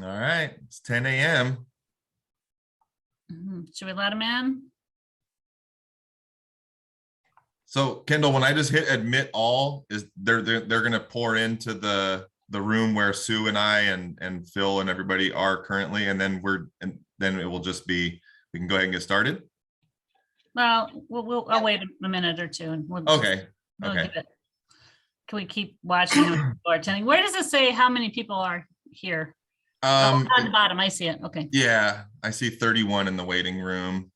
All right, it's 10 a.m. Should we let them in? So Kendall, when I just hit admit all, is they're gonna pour into the room where Sue and I and Phil and everybody are currently, and then then it will just be, we can go ahead and get started. Well, I'll wait a minute or two and we'll Okay. we'll Okay. give it. Can we keep watching how many people are attending? Where does it say how many people are here? On the bottom, I see it. Okay. Yeah, I see 31 in the waiting room.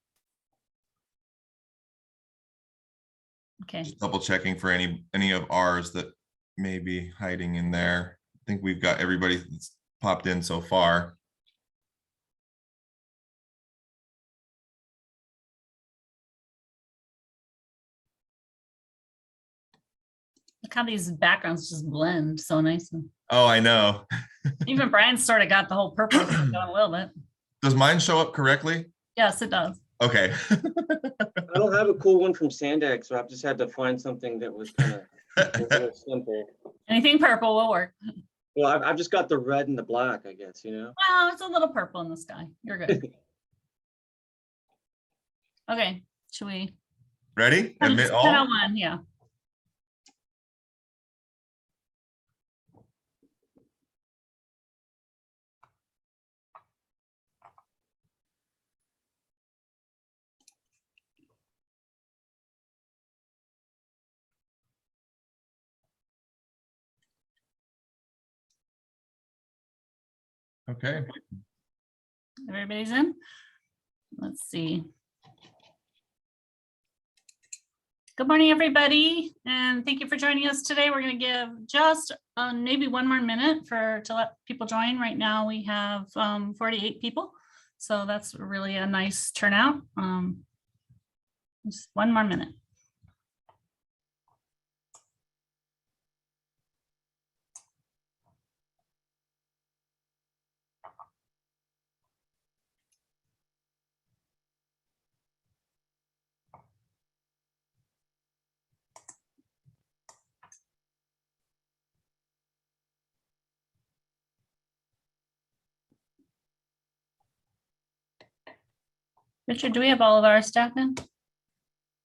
Okay. Just double checking for any of ours that may be hiding in there. I think we've got everybody that's popped in so far. Look how these backgrounds just blend so nicely. Oh, I know. Even Brian sort of got the whole purple going a little bit. Does mine show up correctly? Yes, it does. Okay. I don't have a cool one from Sandag, so I've just had to find something that was kind of a little simple. Anything purple will work. Well, I've just got the red and the black, I guess, you know? Well, it's a little purple in the sky. You're good. Okay, should we? Ready? Admit all? 10:01, yeah. Okay. Everybody's in? Let's see. Good morning, everybody, and thank you for joining us today. We're going to give just maybe one more minute to let people join. Right now we have 48 people, so that's really a nice turnout. Just one more minute. Richard, do we have all of our staff in?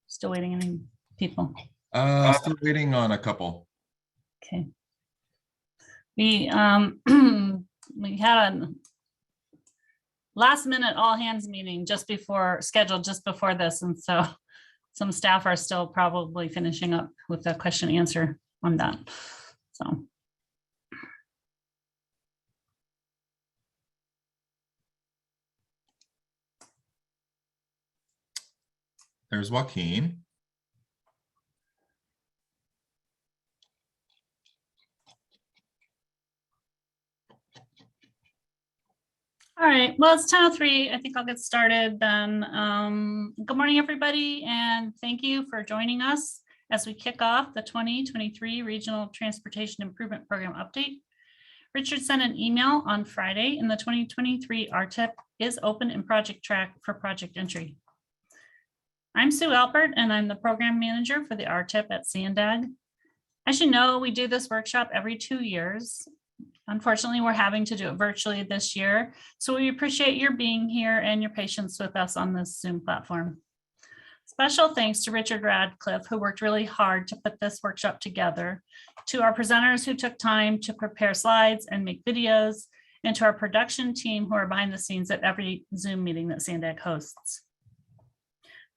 Still waiting on any people. Still waiting on a couple. Okay. We we had a last minute all hands meeting scheduled just before this, and so some staff are still probably finishing up with the question answer on that. So. There's Joaquin. All right, well, it's 10:03. I think I'll get started then. Good morning, everybody, and thank you for joining us as we kick off the 2023 Regional Transportation Improvement Program update. Richard sent an email on Friday, and the 2023 Rtip is open in Project Track for project entry. I'm Sue Alpert, and I'm the program manager for the Rtip at Sandag. As you know, we do this workshop every 2 years. Unfortunately, we're having to do it virtually this year, so we appreciate your being here and your patience with us on this Zoom platform. Special thanks to Richard Radcliffe, who worked really hard to put this workshop together, to our presenters who took time to prepare slides and make videos, and to our production team who are behind the scenes at every Zoom meeting that Sandag hosts.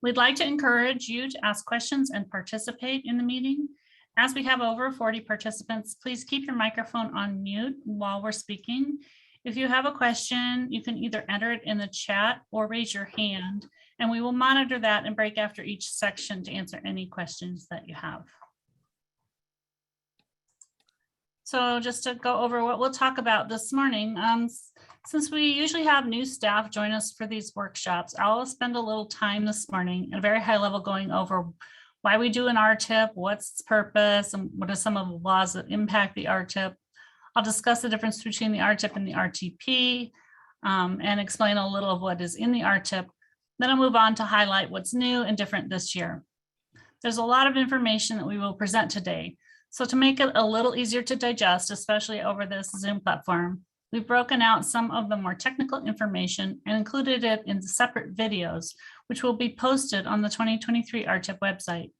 We'd like to encourage you to ask questions and participate in the meeting. As we have over 40 participants, please keep your microphone on mute while we're speaking. If you have a question, you can either enter it in the chat or raise your hand, and we will monitor that and break after each section to answer any questions that you have. So just to go over what we'll talk about this morning, since we usually have new staff join us for these workshops, I'll spend a little time this morning at a very high level going over why we do an Rtip, what's its purpose, and what are some of the laws that impact the Rtip. I'll discuss the difference between the Rtip and the Rtp, and explain a little of what is in the Rtip. Then I'll move on to highlight what's new and different this year. There's a lot of information that we will present today. So to make it a little easier to digest, especially over this Zoom platform, We've broken out some of the more technical information and included it in separate videos, which will be posted on the 2023 Rtip website.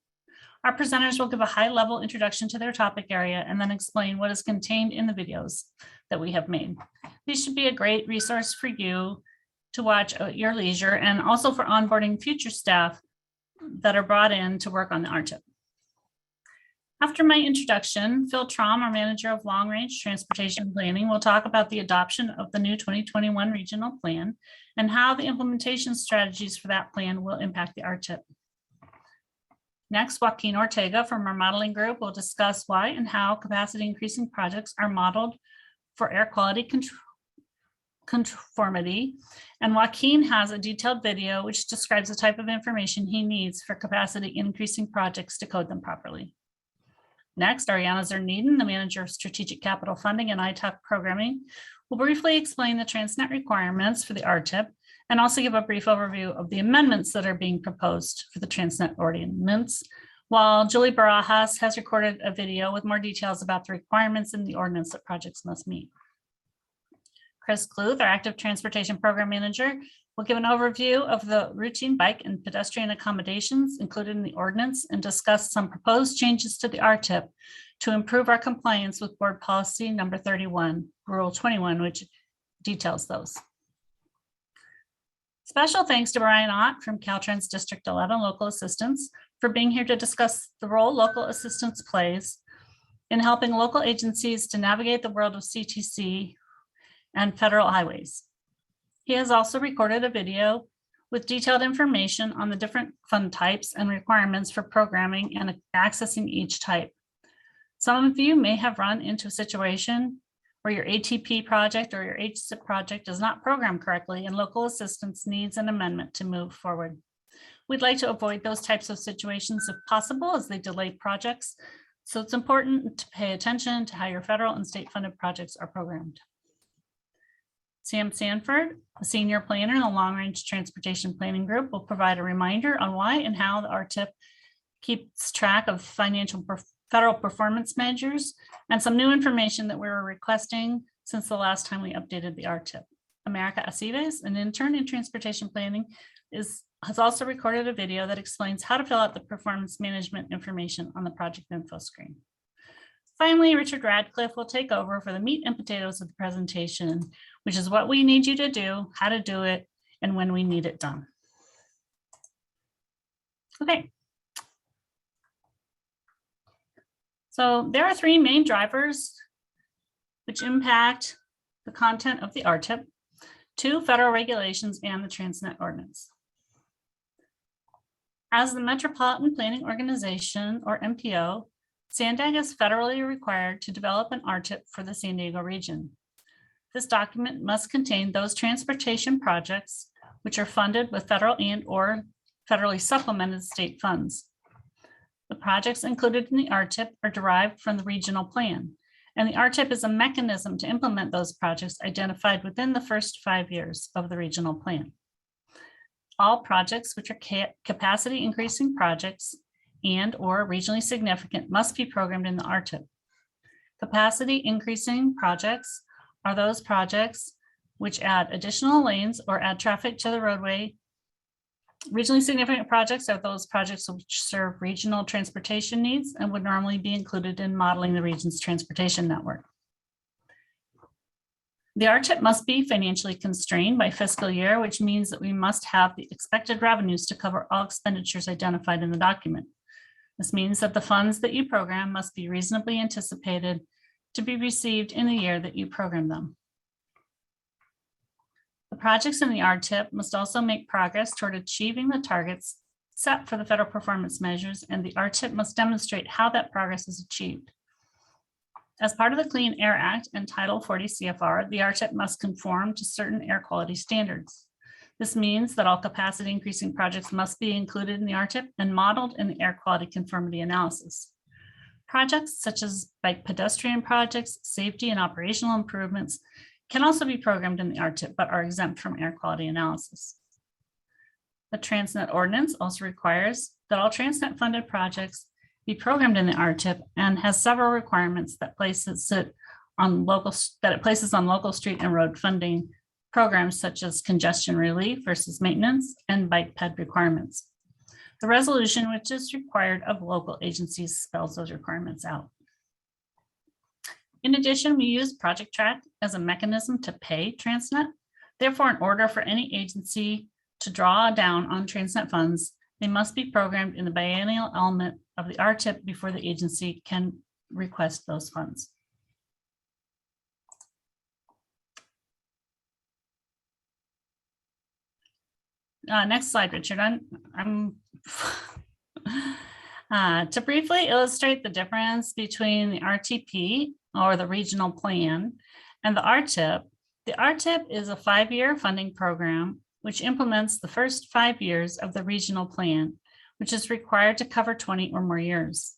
Our presenters will give a high-level introduction to their topic area and then explain what is contained in the videos that we have made. These should be a great resource for you to watch at your leisure and also for onboarding future staff that are brought in to work on the Rtip. After my introduction, Phil Traum, our manager of long-range transportation planning, will talk about the adoption of the new 2021 regional plan and how the implementation strategies for that plan will impact the Rtip. Next, Joaquin Ortega from our modeling group will discuss why and how capacity increasing projects are modeled for air quality conformity. And Joaquin has a detailed video which describes the type of information he needs for capacity increasing projects to code them properly. Next, Ariana Zerneden, the manager of strategic capital funding and ITAC programming, will briefly explain the Transnet requirements for the Rtip and also give a brief overview of the amendments that are being proposed for the Transnet Ordinance, while Julie Barajas has recorded a video with more details about the requirements in the ordinance that projects must meet. Chris Kluth, our active transportation program manager, will give an overview of the routine bike and pedestrian accommodations included in the ordinance and discuss some proposed changes to the Rtip to improve our compliance with board policy number 31, Rule 21, which details those. Special thanks to Brian Ott from Caltrans District 11 Local Assistance for being here to discuss the role local assistance plays in helping local agencies to navigate the world of CTC and federal highways. He has also recorded a video with detailed information on the different fund types and requirements for programming and accessing each type. Some of you may have run into a situation where your ATP project or your HSIP project is not programmed correctly and local assistance needs an amendment to move forward. We'd like to avoid those types of situations if possible as they delay projects. So it's important to pay attention to how your federal and state funded projects are programmed. Sam Sanford, a senior planner in the Long Range Transportation Planning Group, will provide a reminder on why and how the Rtip keeps track of federal performance measures and some new information that we were requesting since the last time we updated the Rtip. America Aceves, an intern in transportation planning, has also recorded a video that explains how to fill out the performance management information on the project info screen. Finally, Richard Radcliffe will take over for the meat and potatoes of the presentation, which is what we need you to do, how to do it, and when we need it done. Okay. So there are three main drivers which impact the content of the Rtip: 2 federal regulations and the Transnet Ordinance. As the Metropolitan Planning Organization, or MPO, SANDAG is federally required to develop an Rtip for the San Diego region. This document must contain those transportation projects which are funded with federal and/or federally supplemented state funds. The projects included in the Rtip are derived from the regional plan, and the Rtip is a mechanism to implement those projects identified within the first 5 years of the regional plan. All projects which are capacity increasing projects and/or regionally significant must be programmed in the Rtip. Capacity increasing projects are those projects which add additional lanes or add traffic to the roadway. Regionally significant projects are those projects which serve regional transportation needs and would normally be included in modeling the region's transportation network. The Rtip must be financially constrained by fiscal year, which means that we must have the expected revenues to cover all expenditures identified in the document. This means that the funds that you program must be reasonably anticipated to be received in the year that you program them. The projects in the Rtip must also make progress toward achieving the targets set for the federal performance measures, and the Rtip must demonstrate how that progress is achieved. As part of the Clean Air Act and Title 40 CFR, the Rtip must conform to certain air quality standards. This means that all capacity increasing projects must be included in the Rtip and modeled in the air quality conformity analysis. Projects such as bike pedestrian projects, safety and operational improvements can also be programmed in the Rtip, but are exempt from air quality analysis. The Transnet Ordinance also requires that all Transnet funded projects be programmed in the Rtip and has several requirements that places it on that it places on local street and road funding programs such as congestion relief versus maintenance and bike ped requirements. The resolution, which is required of local agencies, spells those requirements out. In addition, we use Project Track as a mechanism to pay Transnet. Therefore, in order for any agency to draw down on Transnet funds, they must be programmed in the biennial element of the Rtip before the agency can request those funds. Next slide, Richard. To briefly illustrate the difference between the RTP, or the regional plan, and the Rtip. The Rtip is a 5-year funding program which implements the first 5 years of the regional plan, which is required to cover 20 or more years.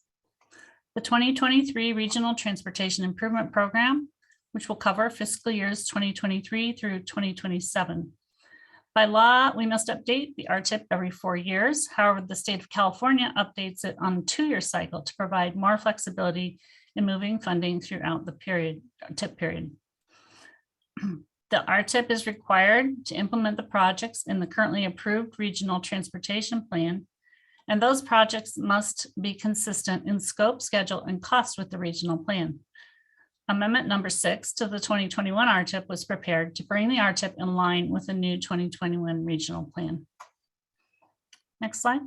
The 2023 Regional Transportation Improvement Program, which will cover fiscal years 2023 through 2027. By law, we must update the Rtip every 4 years. However, the state of California updates it on a 2-year cycle to provide more flexibility in moving funding throughout the TIP period. The Rtip is required to implement the projects in the currently approved regional transportation plan, and those projects must be consistent in scope, schedule, and cost with the regional plan. Amendment number 6 to the 2021 Rtip was prepared to bring the Rtip in line with the new 2021 regional plan. Next slide.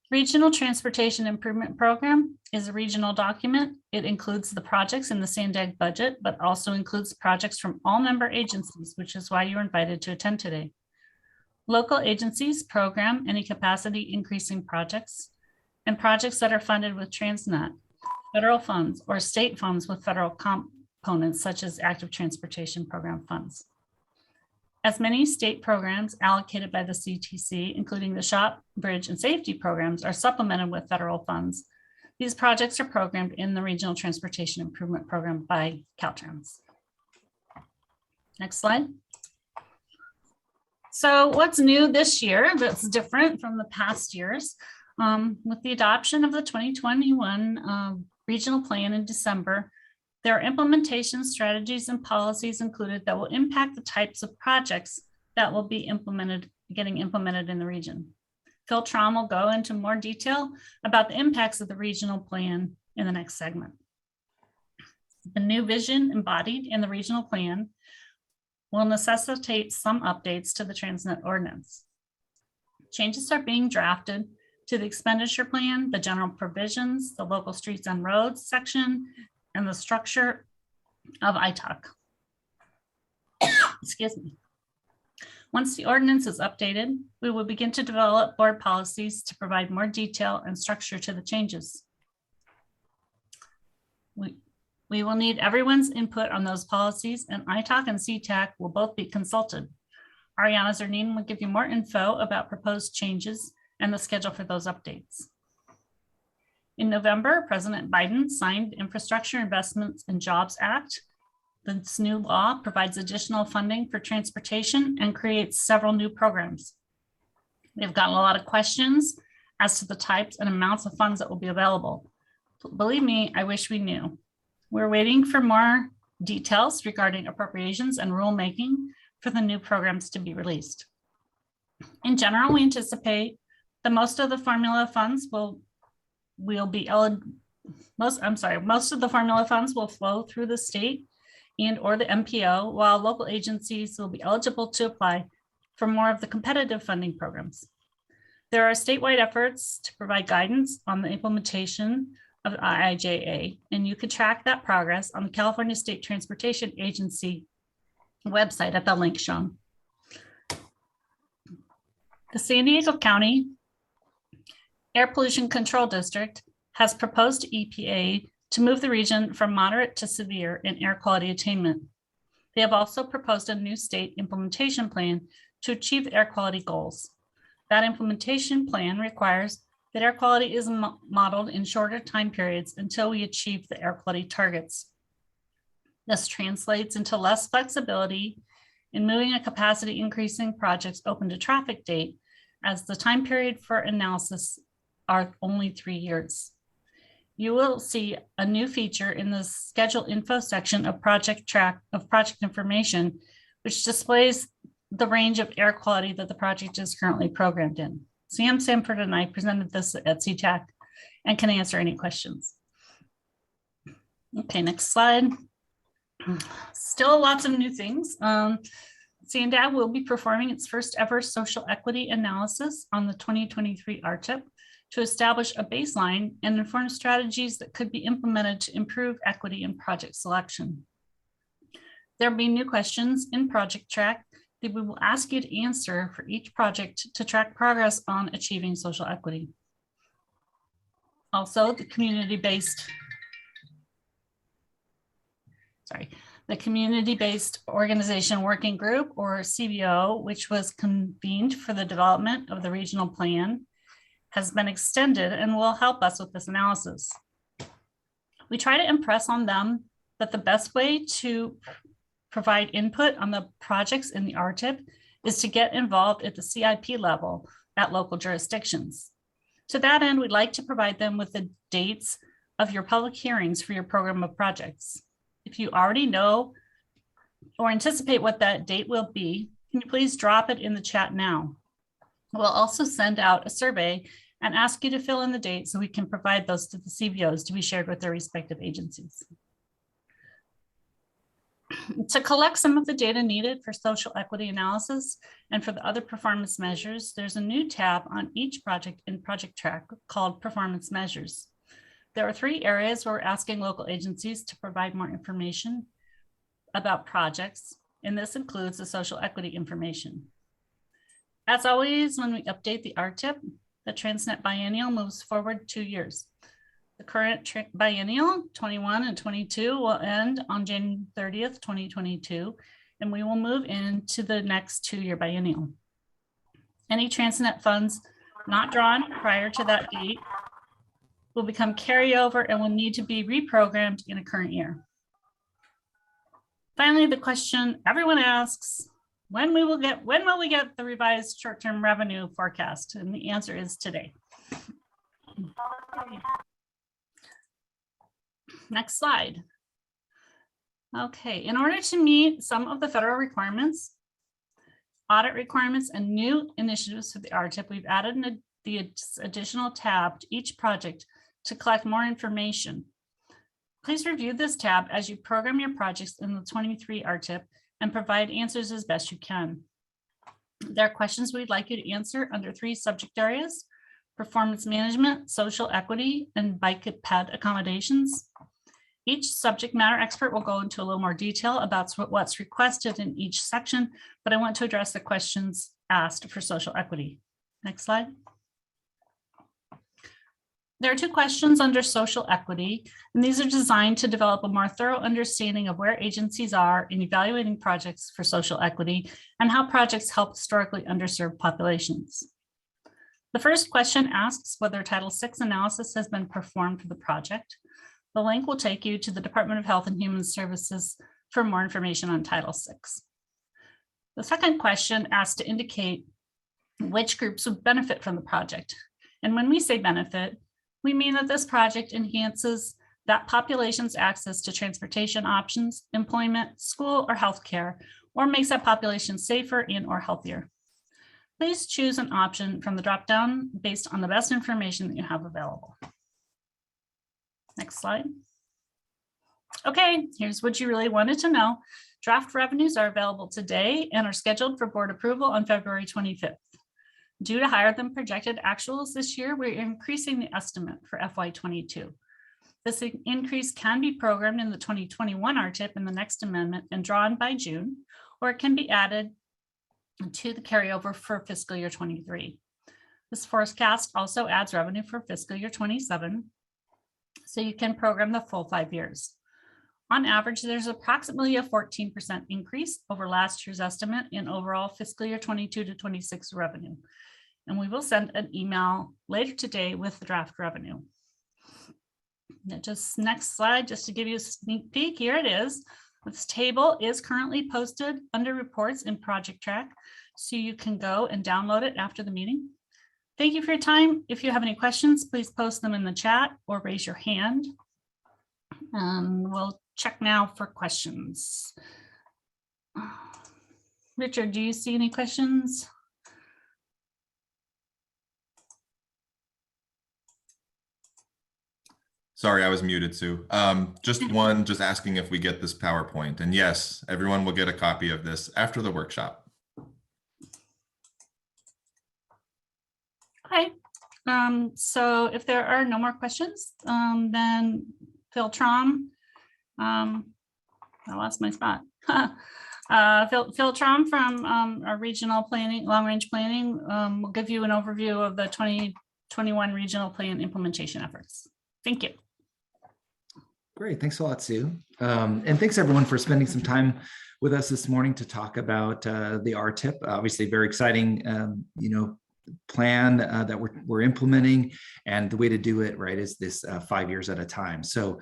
Regional Transportation Improvement Program is a regional document. It includes the projects in the SANDAG budget, but also includes projects from all member agencies, which is why you're invited to attend today. Local agencies program any capacity increasing projects and projects that are funded with Transnet, federal funds, or state funds with federal components such as active transportation program funds. As many state programs allocated by the CTC, including the SHOP, bridge, and safety programs, are supplemented with federal funds, these projects are programmed in the Regional Transportation Improvement Program by Caltrans. Next slide. So what's new this year that's different from the past years? With the adoption of the 2021 regional plan in December, there are implementation strategies and policies included that will impact the types of projects that will be getting implemented in the region. Phil Traum will go into more detail about the impacts of the regional plan in the next segment. The new vision embodied in the regional plan will necessitate some updates to the Transnet ordinance. Changes are being drafted to the expenditure plan, the general provisions, the local streets and roads section, and the structure of ITOC. Excuse me. Once the ordinance is updated, we will begin to develop board policies to provide more detail and structure to the changes. We will need everyone's input on those policies, and ITOC and CTAC will both be consulted. Ariana Zernin will give you more info about proposed changes and the schedule for those updates. In November, President Biden signed Infrastructure Investments and Jobs Act. This new law provides additional funding for transportation and creates several new programs. We've gotten a lot of questions as to the types and amounts of funds that will be available. Believe me, I wish we knew. We're waiting for more details regarding appropriations and rulemaking for the new programs to be released. In general, we anticipate that most of the formula funds will flow through the state and or the MPO, while local agencies will be eligible to apply for more of the competitive funding programs. There are statewide efforts to provide guidance on the implementation of the IIJA, and you can track that progress on the California State Transportation Agency website at the link shown. The San Diego County Air Pollution Control District has proposed to EPA to move the region from moderate to severe in air quality attainment. They have also proposed a new state implementation plan to achieve air quality goals. That implementation plan requires that air quality is modeled in shorter time periods until we achieve the air quality targets. This translates into less flexibility in moving a capacity increasing projects open to traffic date, as the time period for analysis are only 3 years. you will see a new feature in the schedule info section of project information, which displays the range of air quality that the project is currently programmed in. Sam Sanford and I presented this at CTAC and can answer any questions. Okay, next slide. Still lots of new things. SANDAG will be performing its first ever social equity analysis on the 2023 Rtip to establish a baseline and inform strategies that could be implemented to improve equity in project selection. There will be new questions in Project Track that we will ask you to answer for each project to track progress on achieving social equity. Also, the community-based organization working group, or CBO, which was convened for the development of the regional plan, has been extended and will help us with this analysis. We try to impress on them that the best way to provide input on the projects in the Rtip is to get involved at the CIP level at local jurisdictions. To that end, we'd like to provide them with the dates of your public hearings for your program of projects. If you already know or anticipate what that date will be, can you please drop it in the chat now? We'll also send out a survey and ask you to fill in the date so we can provide those to the CBOs to be shared with their respective agencies. To collect some of the data needed for social equity analysis and for the other performance measures, there's a new tab on each project in Project Track called Performance Measures. There are 3 areas where we're asking local agencies to provide more information about projects, and this includes the social equity information. As always, when we update the Rtip, the Transnet Biennial moves forward 2 years. The current biennial, 21 and 22, will end on January 30th, 2022, and we will move into the next 2-year biennial. Any Transnet funds not drawn prior to that date will become carryover and will need to be reprogrammed in a current year. Finally, the question everyone asks, when will we get the revised short-term revenue forecast? And the answer is today. Next slide. Okay, in order to meet some of the federal requirements, audit requirements, and new initiatives for the Rtip, we've added the additional tab to each project to collect more information. Please review this tab as you program your projects in the 23 Rtip and provide answers as best you can. There are questions we'd like you to answer under 3 subject areas: performance management, social equity, and bike ped accommodations. Each subject matter expert will go into a little more detail about what's requested in each section, but I want to address the questions asked for social equity. Next slide. There are 2 questions under social equity, and these are designed to develop a more thorough understanding of where agencies are in evaluating projects for social equity and how projects help historically underserved populations. The first question asks whether Title VI analysis has been performed for the project. The link will take you to the Department of Health and Human Services for more information on Title VI. The second question asks to indicate which groups would benefit from the project. And when we say benefit, we mean that this project enhances that population's access to transportation options, employment, school, or healthcare, or makes that population safer and or healthier. Please choose an option from the dropdown based on the best information that you have available. Next slide. Okay, here's what you really wanted to know. Draft revenues are available today and are scheduled for board approval on February 25th. Due to higher than projected actuals this year, we're increasing the estimate for FY22. This increase can be programmed in the 2021 Rtip in the next amendment and drawn by June, or it can be added to the carryover for fiscal year 23. This forecast also adds revenue for fiscal year 27, so you can program the full 5 years. On average, there's approximately a 14% increase over last year's estimate in overall fiscal year 22 to 26 revenue. And we will send an email later today with the draft revenue. Just next slide, just to give you a sneak peek, here it is. This table is currently posted under reports in Project Track, so you can go and download it after the meeting. thank you for your time. If you have any questions, please post them in the chat or raise your hand. We'll check now for questions. Richard, do you see any questions? Sorry, I was muted, Sue. Just asking if we get this PowerPoint. And yes, everyone will get a copy of this after the workshop. Okay. So if there are no more questions, then Phil Trom, I lost my spot. Phil Trom from our regional planning, long range planning, will give you an overview of the 2021 regional plan implementation efforts. Thank you. Great, thanks a lot, Sue. And thanks everyone for spending some time with us this morning to talk about the Rtip. Obviously, very exciting, plan that we're implementing, and the way to do it right is this 5 years at a time. So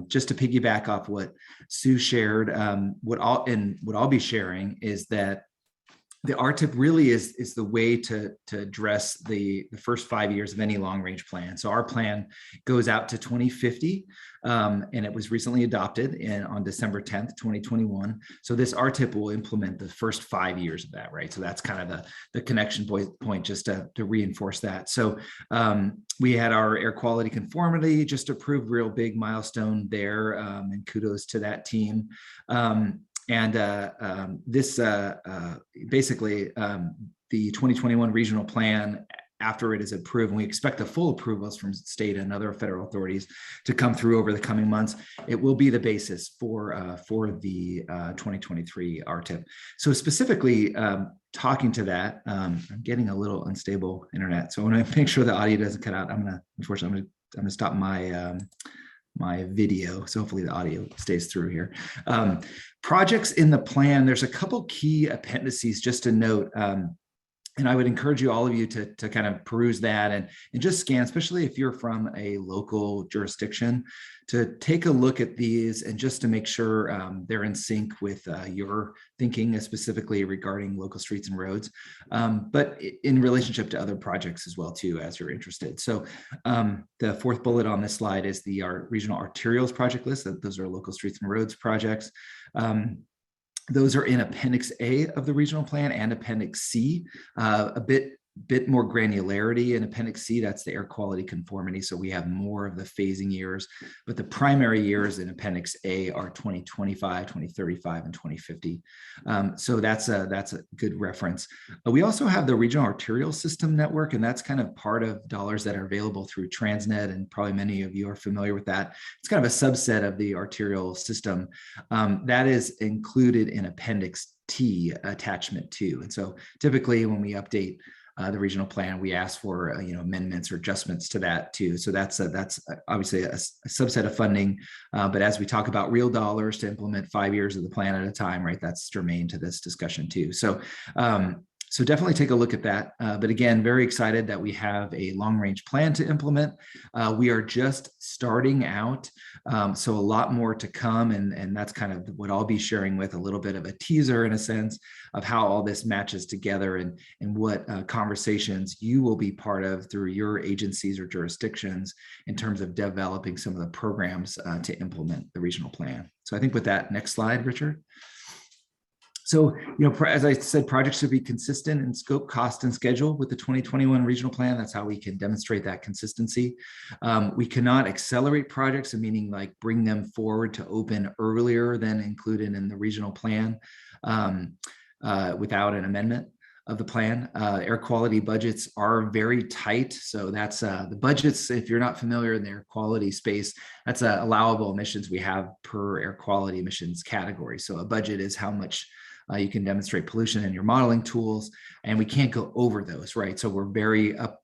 just to piggyback off what Sue shared, what I'll be sharing is that the Rtip really is the way to address the first 5 years of any long range plan. So our plan goes out to 2050, and it was recently adopted on December 10th, 2021. So this Rtip will implement the first 5 years of that, right? So that's kind of the connection point just to reinforce that. So we had our air quality conformity just approved, real big milestone there, and kudos to that team. This basically the 2021 regional plan, after it is approved, and we expect the full approvals from state and other federal authorities to come through over the coming months, it will be the basis for the 2023 Rtip. So specifically talking to that, I'm getting a little unstable internet, so I want to make sure the audio doesn't cut out. Unfortunately, I'm gonna stop my video, so hopefully the audio stays through here. Projects in the plan, there's a couple key appendices just to note, and I would encourage all of you to kind of peruse that and just scan, especially if you're from a local jurisdiction, to take a look at these and just to make sure they're in sync with your thinking, specifically regarding local streets and roads, but in relationship to other projects as well too, as you're interested. So the fourth bullet on this slide is our regional arterials project list. Those are local streets and roads projects. Those are in Appendix A of the regional plan and Appendix C, a bit more granularity in Appendix C. That's the air quality conformity. So we have more of the phasing years, but the primary years in Appendix A are 2025, 2035, and 2050. So that's a good reference. We also have the regional arterial system network, and that's kind of part of dollars that are available through Transnet, and probably many of you are familiar with that. It's kind of a subset of the arterial system that is included in Appendix T, attachment 2. And so typically when we update the regional plan, we ask for amendments or adjustments to that too. So that's obviously a subset of funding, but as we talk about real dollars to implement 5 years of the plan at a time, right, that's germane to this discussion too. So so definitely take a look at that. But again, very excited that we have a long range plan to implement. We are just starting out, so a lot more to come, and that's kind of what I'll be sharing with, a little bit of a teaser in a sense of how all this matches together and what conversations you will be part of through your agencies or jurisdictions in terms of developing some of the programs to implement the regional plan. So I think with that, next slide, Richard. So, as I said, projects should be consistent in scope, cost, and schedule with the 2021 regional plan. That's how we can demonstrate that consistency. We cannot accelerate projects, meaning like bring them forward to open earlier than included in the regional plan without an amendment of the plan. Air quality budgets are very tight. So that's the budgets, if you're not familiar in the air quality space, that's allowable emissions we have per air quality emissions category. So a budget is how much you can demonstrate pollution in your modeling tools, and we can't go over those, right? So we're very up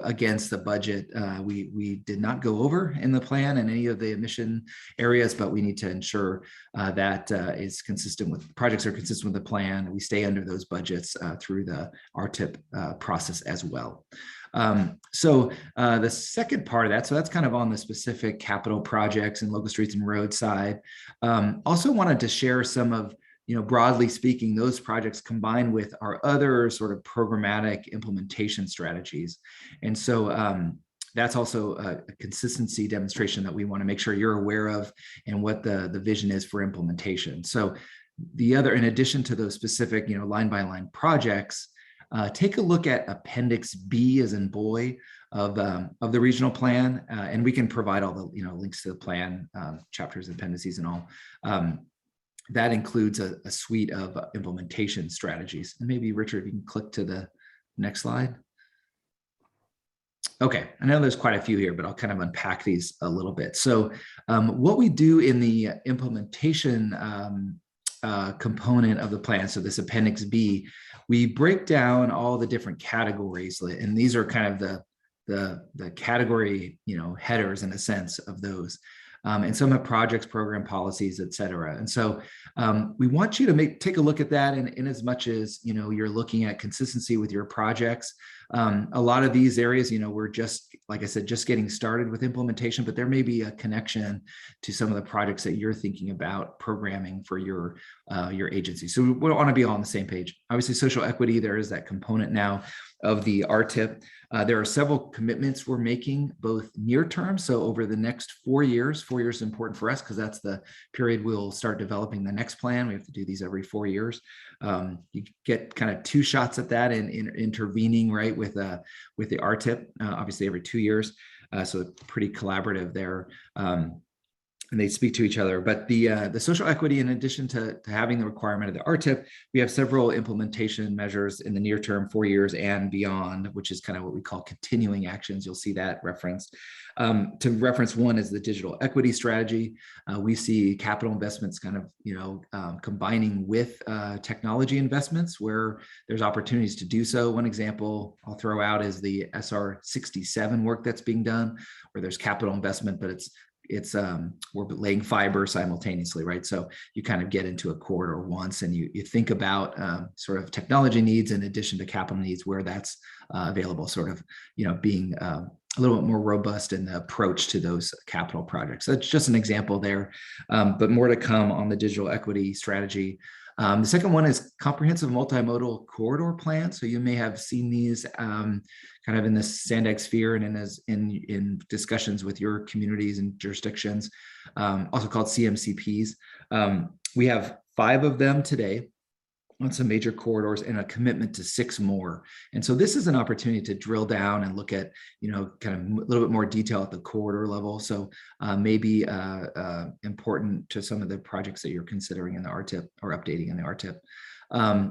against the budget. We did not go over in the plan in any of the emission areas, but we need to ensure that is consistent with projects are consistent with the plan. We stay under those budgets through the Rtip process as well. So the second part of that, so that's kind of on the specific capital projects and local streets and road side. Also wanted to share some of broadly speaking, those projects combined with our other sort of programmatic implementation strategies. And so that's also a consistency demonstration that we want to make sure you're aware of and what the vision is for implementation. So in addition to those specific, line by line projects, take a look at Appendix B as in boy of the regional plan, and we can provide all the links to the plan, chapters, appendices, and all. That includes a suite of implementation strategies. And maybe Richard, you can click to the next slide. Okay, I know there's quite a few here, but I'll kind of unpack these a little bit. So what we do in the implementation component of the plan, so this Appendix B, we break down all the different categories, and these are kind of the category, headers in a sense of those. And some have projects, program policies, et cetera. And so we want you to take a look at that in as much as, you're looking at consistency with your projects. A lot of these areas, we're just, like I said, just getting started with implementation, but there may be a connection to some of the projects that you're thinking about programming for your agency. So we want to be all on the same page. Obviously, social equity, there is that component now of the Rtip. There are several commitments we're making, both near term, so over the next 4 years. 4 years is important for us because that's the period we'll start developing the next plan. We have to do these every 4 years. You get kind of 2 shots at that in intervening, right, with the Rtip, obviously every 2 years. So pretty collaborative there. And they speak to each other. But the social equity, in addition to having the requirement of the Rtip, we have several implementation measures in the near term, 4 years and beyond, which is kind of what we call continuing actions. You'll see that referenced. To reference one is the digital equity strategy. We see capital investments kind of, combining with technology investments where there's opportunities to do so. One example I'll throw out is the SR 67 work that's being done, where there's capital investment, but it's we're laying fiber simultaneously, right? So you kind of get into a corridor once, and you think about sort of technology needs in addition to capital needs where that's available, sort of, being a little bit more robust in the approach to those capital projects. That's just an example there, but more to come on the digital equity strategy. The second one is comprehensive multimodal corridor plan. So you may have seen these kind of in the Sandag sphere and in discussions with your communities and jurisdictions, also called CMCPs. We have 5 of them today on some major corridors and a commitment to 6 more. And so this is an opportunity to drill down and look at, kind of a little bit more detail at the corridor level. So maybe important to some of the projects that you're considering in the Rtip or updating in the Rtip.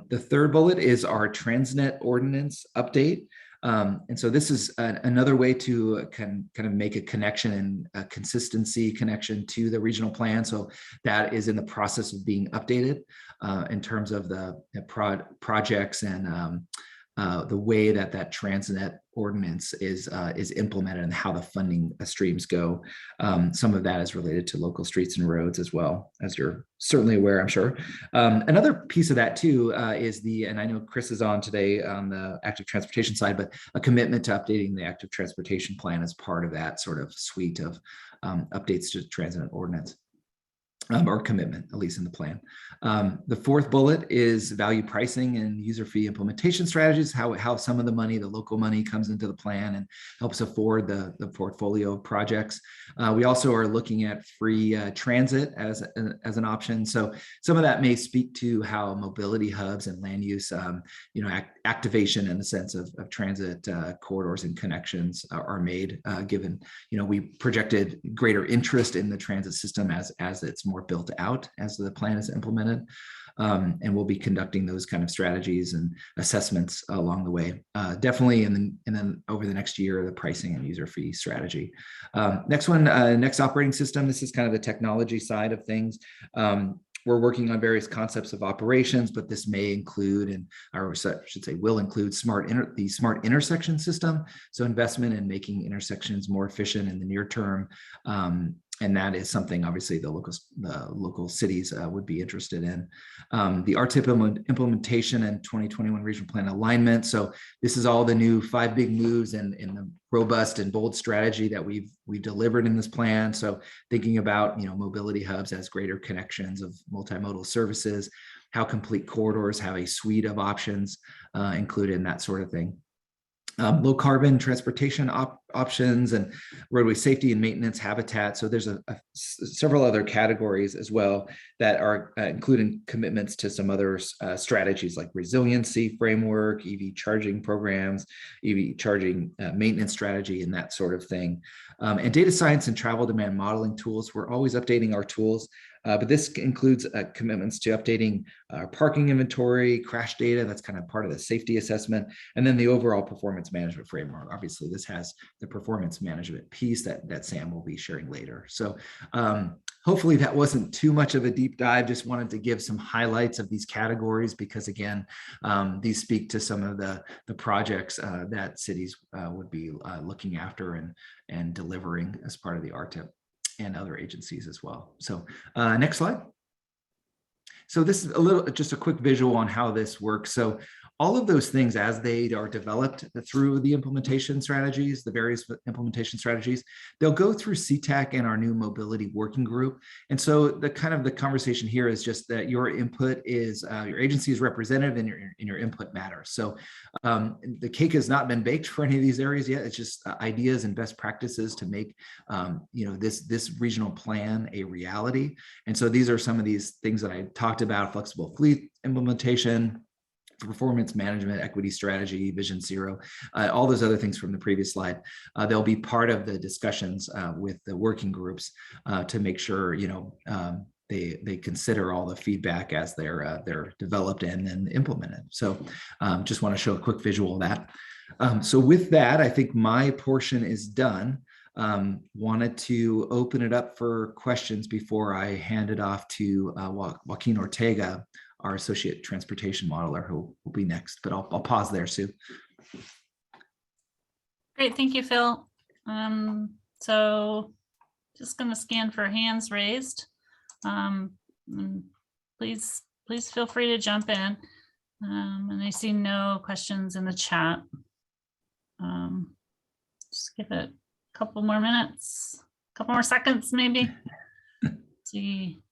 The third bullet is our Transnet Ordinance update. And so this is another way to kind of make a connection and a consistency connection to the regional plan. So that is in the process of being updated in terms of the projects and the way that Transnet ordinance is implemented and how the funding streams go. Some of that is related to local streets and roads as well, as you're certainly aware, I'm sure. Another piece of that too is and I know Chris is on today on the active transportation side, but a commitment to updating the active transportation plan as part of that sort of suite of updates to Transnet ordinance. Or commitment, at least in the plan. The fourth bullet is value pricing and user fee implementation strategies, how some of the money, the local money, comes into the plan and helps afford the portfolio of projects. We also are looking at free transit as an option. So some of that may speak to how mobility hubs and land use, activation in the sense of transit corridors and connections are made, given, we projected greater interest in the transit system as it's more built out as the plan is implemented. And we'll be conducting those kind of strategies and assessments along the way. Definitely, and then over the next year, the pricing and user fee strategy. Next one, next operating system. This is kind of the technology side of things. We're working on various concepts of operations, but this may include, or I should say will include, the smart intersection system. So investment in making intersections more efficient in the near term. And that is something obviously the local cities would be interested in. The Rtip implementation and 2021 regional plan alignment. So this is all the new 5 big moves and the robust and bold strategy that we've delivered in this plan. So thinking about mobility hubs as greater connections of multimodal services. how complete corridors have a suite of options included in that sort of thing. Low carbon transportation options and roadway safety and maintenance habitat. So there's several other categories as well that are including commitments to some other strategies like resiliency framework, EV charging programs, EV charging maintenance strategy, and that sort of thing. And data science and travel demand modeling tools. We're always updating our tools. But this includes commitments to updating parking inventory, crash data, that's kind of part of the safety assessment, and then the overall performance management framework. Obviously, this has the performance management piece that Sam will be sharing later. So hopefully that wasn't too much of a deep dive, just wanted to give some highlights of these categories because again, these speak to some of the projects that cities would be looking after and delivering as part of the Rtip. And other agencies as well. So next slide. So this is just a quick visual on how this works. So all of those things as they are developed through the implementation strategies, the various implementation strategies, they'll go through CTAC and our new mobility working group. And so the conversation here is just that your input is, your agency is representative and your input matters. So the cake has not been baked for any of these areas yet. It's just ideas and best practices to make this regional plan a reality. And so these are some of these things that I talked about: flexible fleet implementation, performance management, equity strategy, Vision Zero, all those other things from the previous slide. They'll be part of the discussions with the working groups to make sure they consider all the feedback as they're developed and then implemented. So just want to show a quick visual of that. So with that, I think my portion is done. Wanted to open it up for questions before I hand it off to Joaquin Ortega, our associate transportation modeler, who will be next, but I'll pause there, Sue. Great, thank you, Phil. So just going to scan for hands raised. Please feel free to jump in. And I see no questions in the chat. Just give it a couple more minutes, a couple more seconds, maybe. Let's see.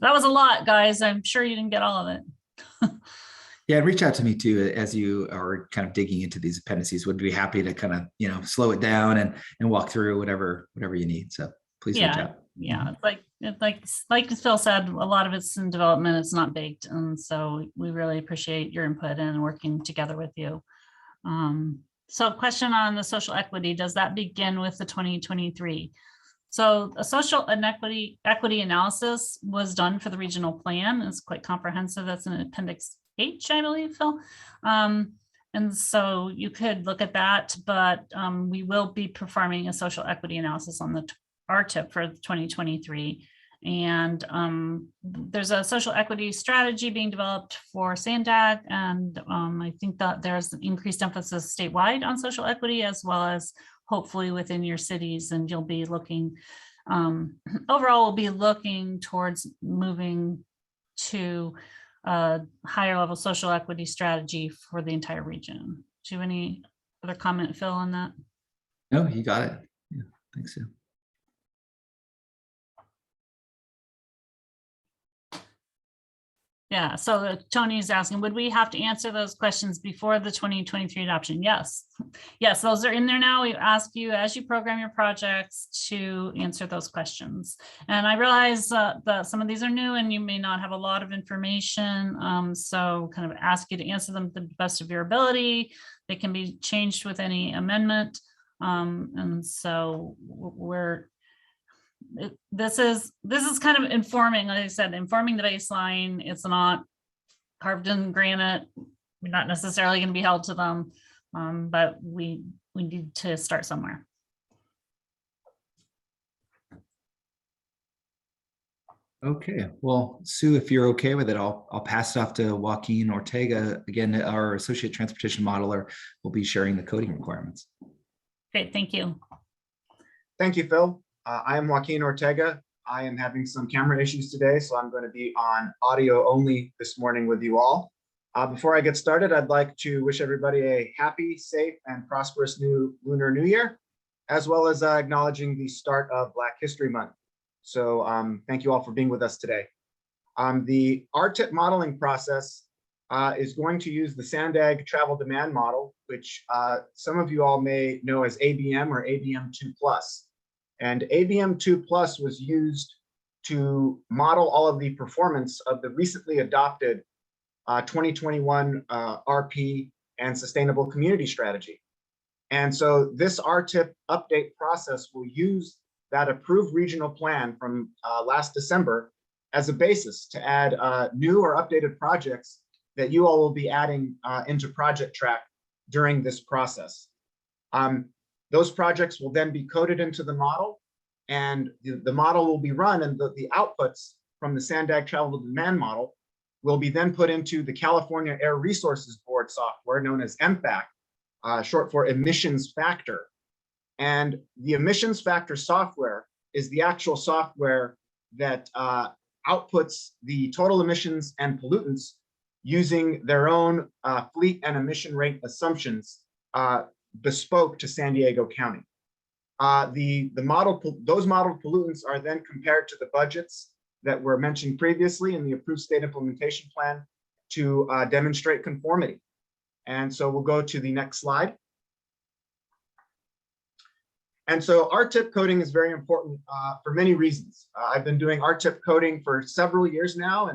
That was a lot, guys. I'm sure you didn't get all of it. Yeah, reach out to me too as you are kind of digging into these appendices. Would be happy to kind of slow it down and walk through whatever you need. So please reach out. Yeah, like Phil said, a lot of it's in development. It's not baked, and so we really appreciate your input and working together with you. So, question on the social equity: does that begin with the 2023? So a social equity analysis was done for the regional plan. It's quite comprehensive. That's in Appendix H, I believe, Phil. And so you could look at that, but we will be performing a social equity analysis on the Rtip for 2023. And there's a social equity strategy being developed for SANDAG. And I think that there's an increased emphasis statewide on social equity, as well as hopefully within your cities, and you'll be looking, overall, we'll be looking towards moving to a higher level social equity strategy for the entire region. Do you have any other comment, Phil, on that? No, you got it. Yeah, thanks, Sue. Yeah, so Tony's asking, would we have to answer those questions before the 2023 adoption? Yes. Yes, those are in there now. We ask you as you program your projects to answer those questions. And I realize that some of these are new and you may not have a lot of information. So kind of ask you to answer them to the best of your ability. They can be changed with any amendment. And so this is kind of informing, like I said, informing the baseline. It's not carved in granite. We're not necessarily going to be held to them, but we need to start somewhere. Okay, well, Sue, if you're okay with it, I'll pass it off to Joaquin Ortega. Again, our associate transportation modeler will be sharing the coding requirements. Great, thank you. Thank you, Phil. I am Joaquin Ortega. I am having some camera issues today, so I'm going to be on audio only this morning with you all. Before I get started, I'd like to wish everybody a happy, safe, and prosperous new Lunar New Year, as well as acknowledging the start of Black History Month. So thank you all for being with us today. The Rtip modeling process is going to use the Sandag travel demand model, which some of you all may know as ABM or ABM2+. And ABM2+ was used to model all of the performance of the recently adopted 2021 RP and Sustainable Community Strategy. And so this Rtip update process will use that approved regional plan from last December as a basis to add new or updated projects that you all will be adding into Project Track during this process. Those projects will then be coded into the model, and the model will be run, and the outputs from the Sandag Travel Demand Model will be then put into the California Air Resources Board software known as MFAC, short for emissions factor. And the emissions factor software is the actual software that outputs the total emissions and pollutants using their own fleet and emission rate assumptions bespoke to San Diego County. Those modeled pollutants are then compared to the budgets that were mentioned previously in the approved state implementation plan to demonstrate conformity. And so we'll go to the next slide. And so Rtip coding is very important for many reasons. I've been doing Rtip coding for several years now,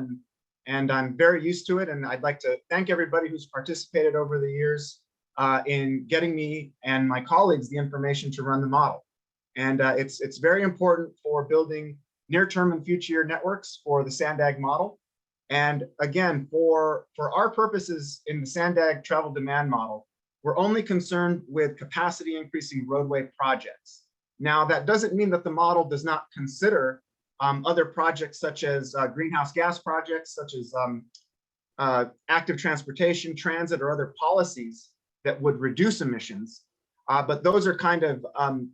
and I'm very used to it. And I'd like to thank everybody who's participated over the years in getting me and my colleagues the information to run the model. And it's very important for building near-term and future networks for the Sandag model. And again, for our purposes in the Sandag travel demand model, we're only concerned with capacity increasing roadway projects. Now, that doesn't mean that the model does not consider other projects such as greenhouse gas projects, such as active transportation, transit, or other policies that would reduce emissions. But those are kind of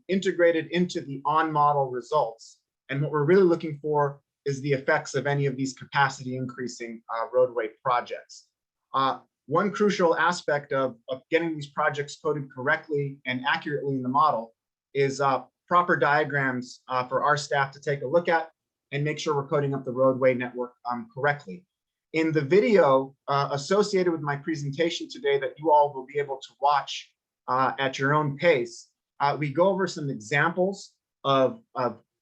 integrated into the on-model results. And what we're really looking for is the effects of any of these capacity increasing roadway projects. One crucial aspect of getting these projects coded correctly and accurately in the model is proper diagrams for our staff to take a look at and make sure we're coding up the roadway network correctly. In the video associated with my presentation today that you all will be able to watch at your own pace, we go over some examples of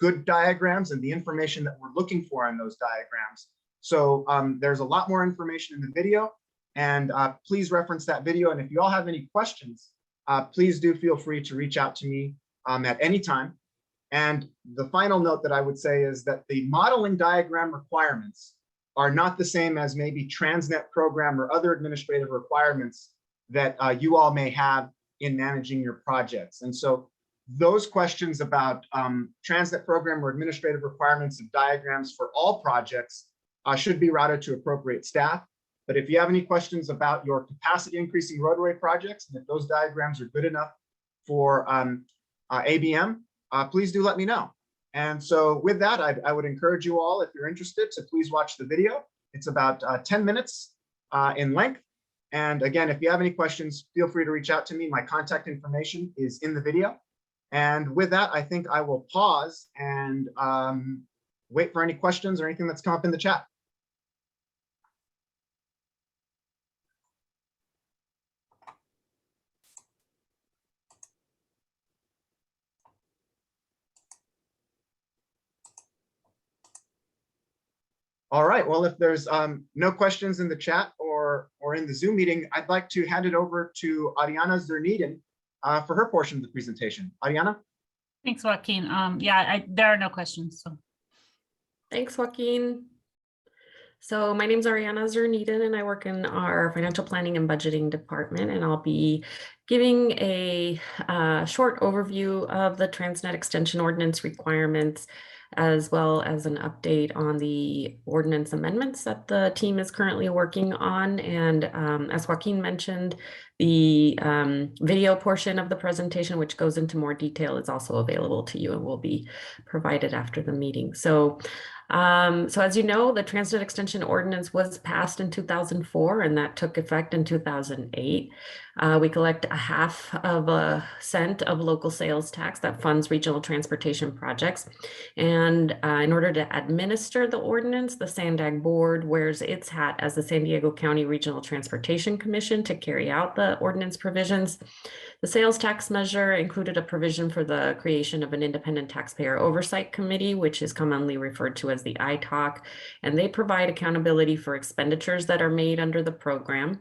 good diagrams and the information that we're looking for in those diagrams. So there's a lot more information in the video, and please reference that video. And if you all have any questions, please do feel free to reach out to me at any time. And the final note that I would say is that the modeling diagram requirements are not the same as maybe Transnet program or other administrative requirements that you all may have in managing your projects. And so those questions about Transnet program or administrative requirements of diagrams for all projects should be routed to appropriate staff. But if you have any questions about your capacity increasing roadway projects, and if those diagrams are good enough for ABM, please do let me know. And so with that, I would encourage you all, if you're interested, to please watch the video. It's about 10 minutes in length. And again, if you have any questions, feel free to reach out to me. My contact information is in the video. And with that, I think I will pause and wait for any questions or anything that's come up in the chat. All right, well, if there's no questions in the chat or in the Zoom meeting, I'd like to hand it over to Ariana Zerneden for her portion of the presentation. Ariana? Thanks, Joaquin. Yeah, there are no questions. So. Thanks, Joaquin. So my name is Ariana Zerneden, and I work in our financial planning and budgeting department, and I'll be giving a short overview of the Transnet extension ordinance requirements, as well as an update on the ordinance amendments that the team is currently working on. And as Joaquin mentioned, the video portion of the presentation, which goes into more detail, is also available to you and will be provided after the meeting. So So as you know, the Transnet Extension Ordinance was passed in 2004 and that took effect in 2008. We collect 0.5 cent of local sales tax that funds regional transportation projects. And in order to administer the ordinance, the SANDAG board wears its hat as the San Diego County Regional Transportation Commission to carry out the ordinance provisions. The sales tax measure included a provision for the creation of an independent taxpayer oversight committee, which is commonly referred to as the ITOC, and they provide accountability for expenditures that are made under the program.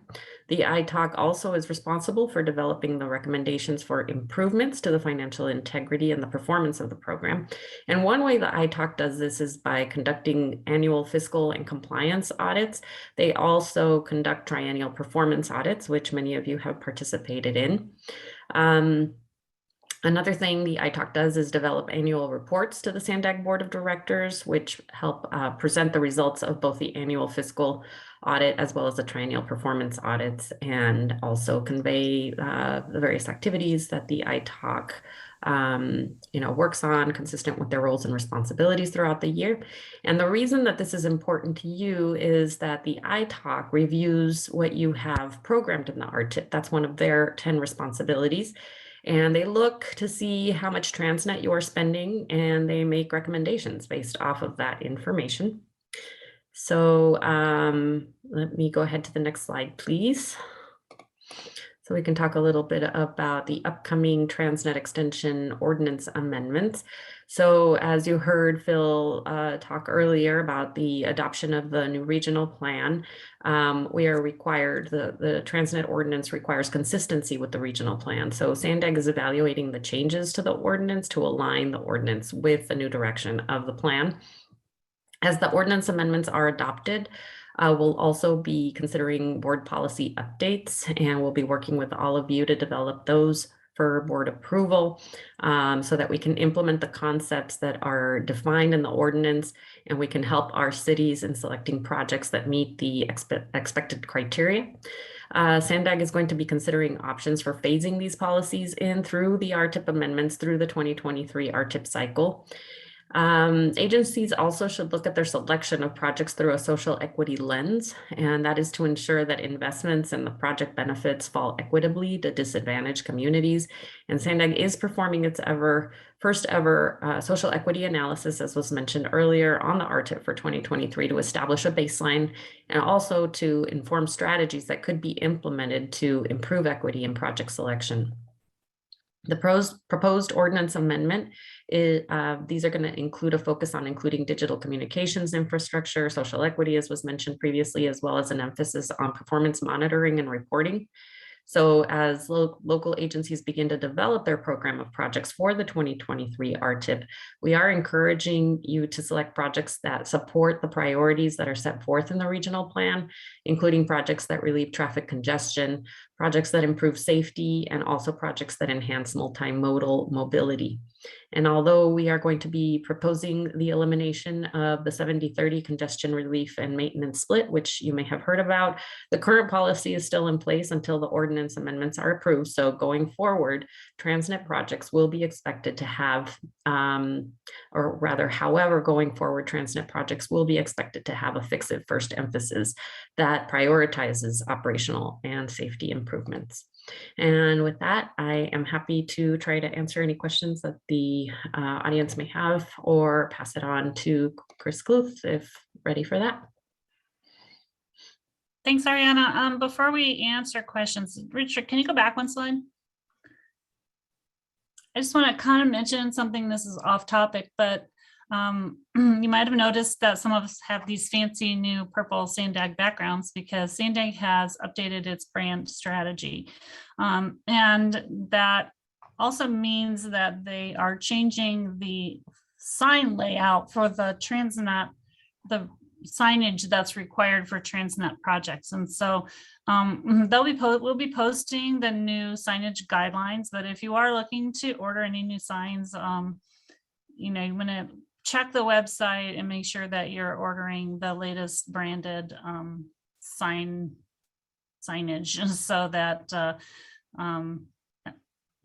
The ITOC also is responsible for developing the recommendations for improvements to the financial integrity and the performance of the program. And one way the ITOC does this is by conducting annual fiscal and compliance audits. They also conduct triennial performance audits, which many of you have participated in. Another thing the ITOC does is develop annual reports to the SANDAG Board of Directors, which help present the results of both the annual fiscal audit as well as the triennial performance audits, and also convey the various activities that the ITOC works on consistent with their roles and responsibilities throughout the year. And the reason that this is important to you is that the ITOC reviews what you have programmed in the Rtip. That's one of their 10 responsibilities. And they look to see how much Transnet you are spending, and they make recommendations based off of that information. So let me go ahead to the next slide, please. So we can talk a little bit about the upcoming Transnet Extension Ordinance amendments. So as you heard Phil talk earlier about the adoption of the new regional plan, we are required, the Transnet Ordinance requires consistency with the regional plan. So SANDAG is evaluating the changes to the ordinance to align the ordinance with the new direction of the plan. As the ordinance amendments are adopted, we'll also be considering board policy updates, and we'll be working with all of you to develop those for board approval so that we can implement the concepts that are defined in the ordinance, and we can help our cities in selecting projects that meet the expected criteria. SANDAG is going to be considering options for phasing these policies in through the Rtip amendments through the 2023 Rtip cycle. Agencies also should look at their selection of projects through a social equity lens, and that is to ensure that investments and the project benefits fall equitably to disadvantaged communities. And SANDAG is performing its first ever social equity analysis, as was mentioned earlier, on the Rtip for 2023 to establish a baseline and also to inform strategies that could be implemented to improve equity in project selection. The proposed ordinance amendment is, these are going to include a focus on including digital communications infrastructure, social equity, as was mentioned previously, as well as an emphasis on performance monitoring and reporting. So as local agencies begin to develop their program of projects for the 2023 Rtip, we are encouraging you to select projects that support the priorities that are set forth in the regional plan, including projects that relieve traffic congestion, projects that improve safety, and also projects that enhance multimodal mobility. And although we are going to be proposing the elimination of the 70-30 congestion relief and maintenance split, which you may have heard about, the current policy is still in place until the ordinance amendments are approved. So going forward, Transnet projects will be expected to have, or rather, however, going forward, Transnet projects will be expected to have a fix-it-first emphasis that prioritizes operational and safety improvements. And with that, I am happy to try to answer any questions that the audience may have, or pass it on to Chris Kluth if ready for that. Thanks, Ariana. Before we answer questions, Richard, can you go back one slide? I just want to kind of mention something. This is off topic, but you might have noticed that some of us have these fancy new purple SANDAG backgrounds because SANDAG has updated its brand strategy. And that also means that they are changing the sign layout for the Transnet, the signage that's required for Transnet projects. And so we'll be posting the new signage guidelines, but if you are looking to order any new signs, you want to check the website and make sure that you're ordering the latest branded signage so that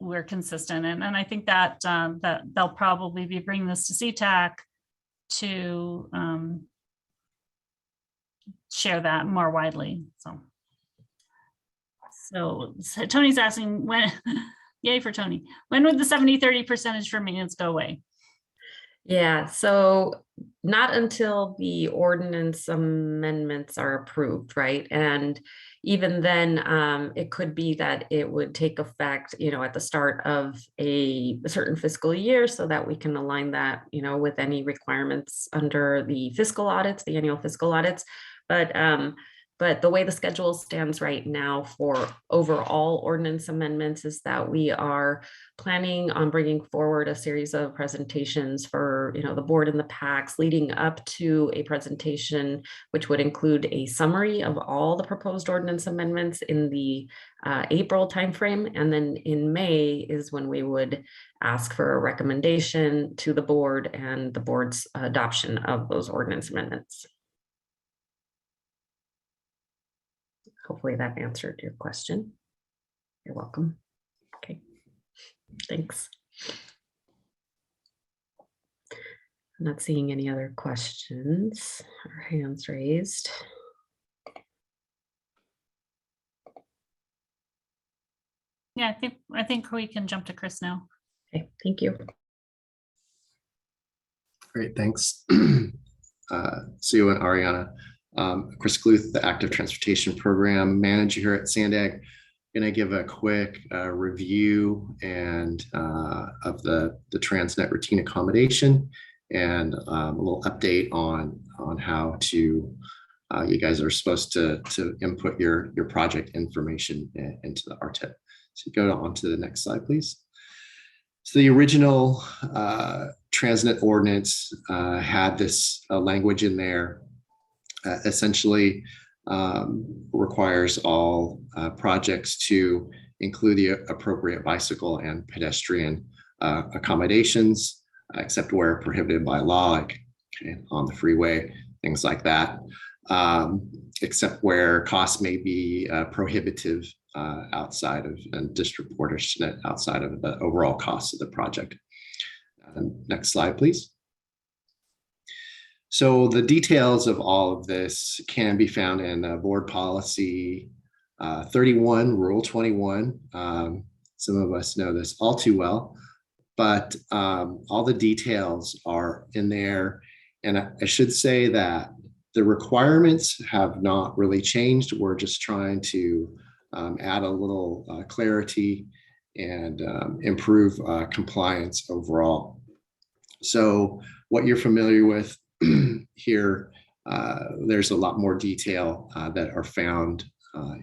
we're consistent. And I think that that they'll probably be bringing this to CTAC to share that more widely. So Tony's asking when, yay for Tony, when would the 70-30 percentage for maintenance go away? Yeah, so not until the ordinance amendments are approved, right? And even then, it could be that it would take effect, at the start of a certain fiscal year, so that we can align that, with any requirements under the fiscal audits, the annual fiscal audits. But the way the schedule stands right now for overall ordinance amendments is that we are planning on bringing forward a series of presentations for, the board and the PACs, leading up to a presentation which would include a summary of all the proposed ordinance amendments in the April timeframe. And then in May is when we would ask for a recommendation to the board and the board's adoption of those ordinance amendments. Hopefully that answered your question. You're welcome. Okay, thanks. I'm not seeing any other questions or hands raised. Yeah, I think we can jump to Chris now. Okay, thank you. Great, thanks. Sue and Ariana. Chris Gluth, the Active Transportation Program Manager here at Sandag. Going to give a quick review and of the Transnet routine accommodation and a little update on how to you guys are supposed to input your project information into the Rtip. So go on to the next slide, please. So the original Transnet ordinance had this language in there. Essentially requires all projects to include the appropriate bicycle and pedestrian accommodations, except where prohibited by law, like on the freeway, things like that, except where costs may be prohibitive outside of and disproportionate outside of the overall cost of the project. Next slide, please. So the details of all of this can be found in Board Policy 31, Rule 21. Some of us know this all too well, but all the details are in there. And I should say that the requirements have not really changed. We're just trying to add a little clarity and improve compliance overall. So what you're familiar with here, there's a lot more detail that are found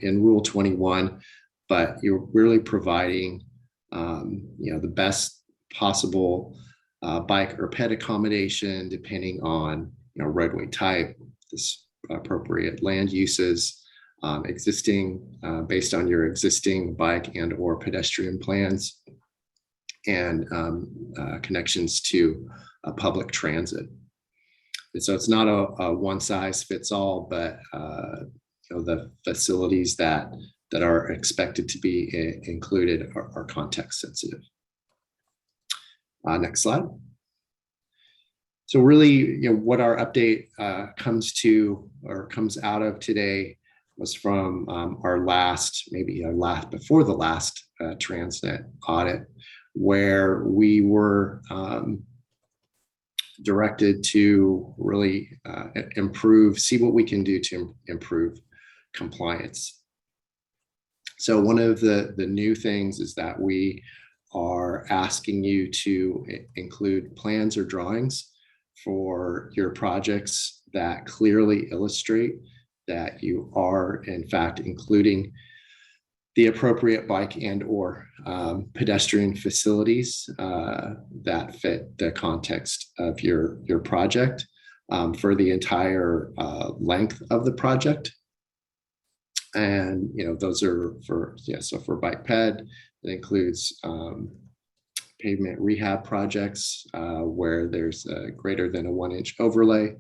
in Rule 21, but you're really providing, the best possible bike or ped accommodation depending on, roadway type, this appropriate land uses, existing based on your existing bike and or pedestrian plans, and connections to public transit. And so it's not a one size fits all, but the facilities that are expected to be included are context sensitive. Next slide. So really, what our update comes out of today was from our last, before the last Transnet audit, where we were directed to really see what we can do to improve compliance. So one of the new things is that we are asking you to include plans or drawings for your projects that clearly illustrate that you are in fact including the appropriate bike and or pedestrian facilities that fit the context of your project for the entire length of the project. And those are so for bike ped, it includes pavement rehab projects where there's greater than a 1-inch overlay,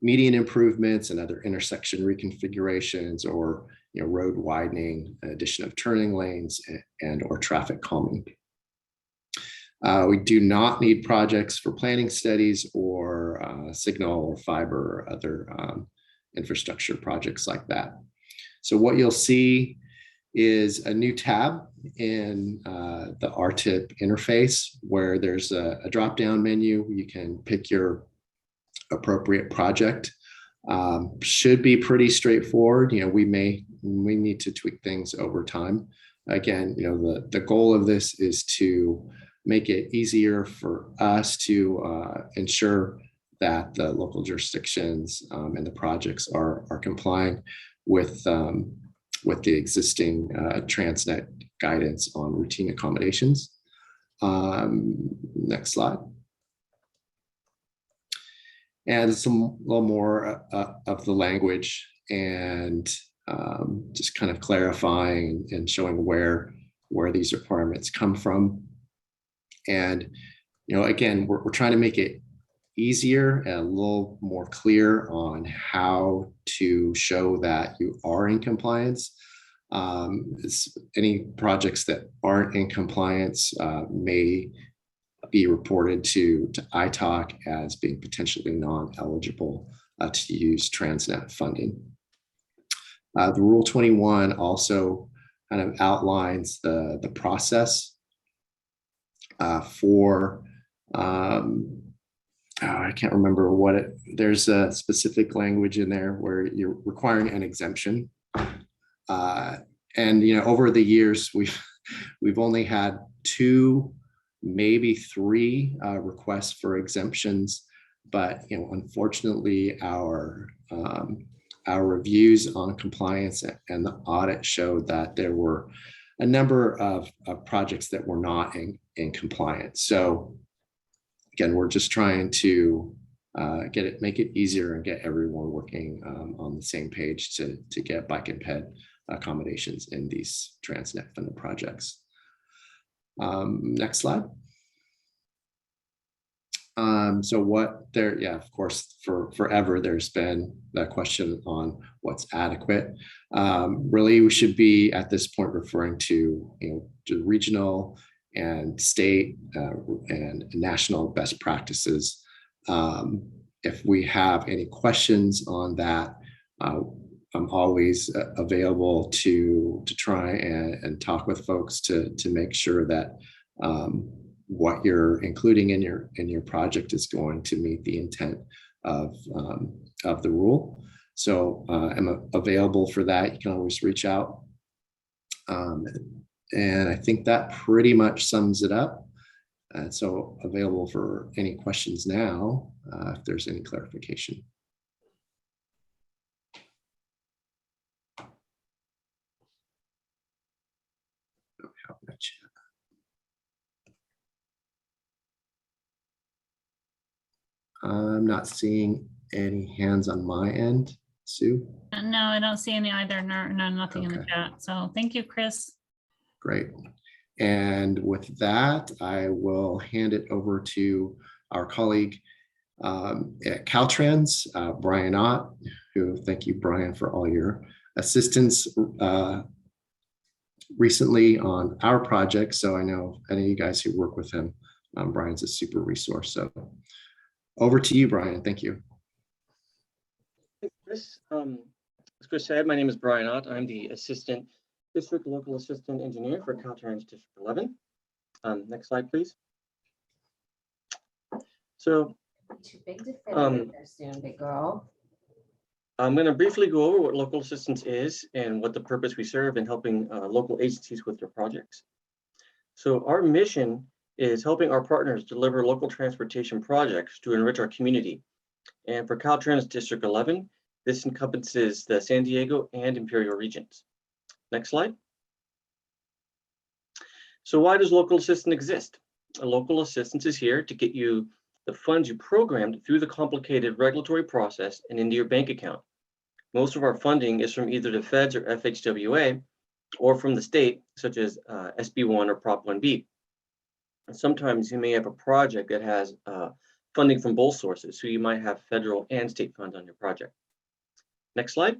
median improvements and other intersection reconfigurations, or road widening, addition of turning lanes, and or traffic calming. We do not need projects for planning studies or signal or fiber or other infrastructure projects like that. So what you'll see is a new tab in the Rtip interface where there's a drop-down menu. You can pick your appropriate project. Should be pretty straightforward. We need to tweak things over time. Again, the goal of this is to make it easier for us to ensure that the local jurisdictions and the projects are complying with the existing Transnet guidance on routine accommodations. Next slide. And some little more of the language and just kind of clarifying and showing where these requirements come from. And, again, we're trying to make it easier and a little more clear on how to show that you are in compliance. Any projects that aren't in compliance may be reported to ITOC as being potentially non-eligible to use Transnet funding. The Rule 21 also kind of outlines the process for I can't remember there's a specific language in there where you're requiring an exemption. And over the years, we've only had 2, maybe 3 requests for exemptions, but unfortunately our reviews on compliance and the audit showed that there were a number of projects that were not in compliance. So again, we're just trying to make it easier and get everyone working on the same page to get bike and ped accommodations in these Transnet funded projects. Next slide. Of course, for forever, there's been that question on what's adequate. Really, we should be at this point referring to, to regional and state and national best practices. If we have any questions on that, I'm always available to try and talk with folks to make sure that what you're including in your project is going to meet the intent of the rule. So I'm available for that. You can always reach out. And I think that pretty much sums it up. So available for any questions now, if there's any clarification. I'm not seeing any hands on my end. Sue? No, I don't see any either. No, nothing in the Okay. chat. So thank you, Chris. Great. And with that, I will hand it over to our colleague at Caltrans, Brian Ott, who, thank you, Brian, for all your assistance recently on our project. So I know any of you guys who work with him, Brian's a super resource. So over to you, Brian. Thank you. Thanks, Chris. As Chris said, my name is Brian Ott. I'm the local assistant engineer for Caltrans District 11. Next slide, please. So Too big to fit in there soon, big girl. I'm going to briefly go over what local assistance is and what the purpose we serve in helping local agencies with their projects. So our mission is helping our partners deliver local transportation projects to enrich our community. And for Caltrans District 11, this encompasses the San Diego and Imperial regions. Next slide. So why does local assistance exist? Local assistance is here to get you the funds you programmed through the complicated regulatory process and into your bank account. Most of our funding is from either the feds or FHWA or from the state, such as SB1 or Prop 1B. And sometimes you may have a project that has funding from both sources, so you might have federal and state funds on your project. Next slide.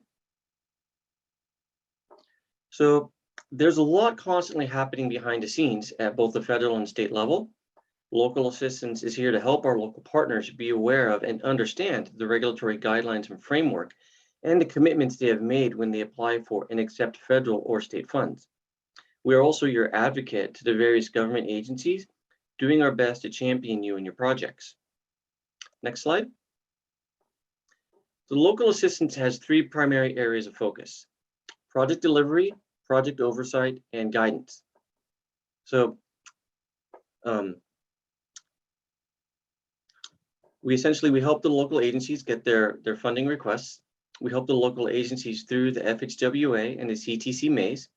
So there's a lot constantly happening behind the scenes at both the federal and state level. Local assistance is here to help our local partners be aware of and understand the regulatory guidelines and framework and the commitments they have made when they apply for and accept federal or state funds. We are also your advocate to the various government agencies, doing our best to champion you in your projects. Next slide. The local assistance has three primary areas of focus: project delivery, project oversight, and guidance. So we help the local agencies get their funding requests. We help the local agencies through the FHWA and the CTC maze.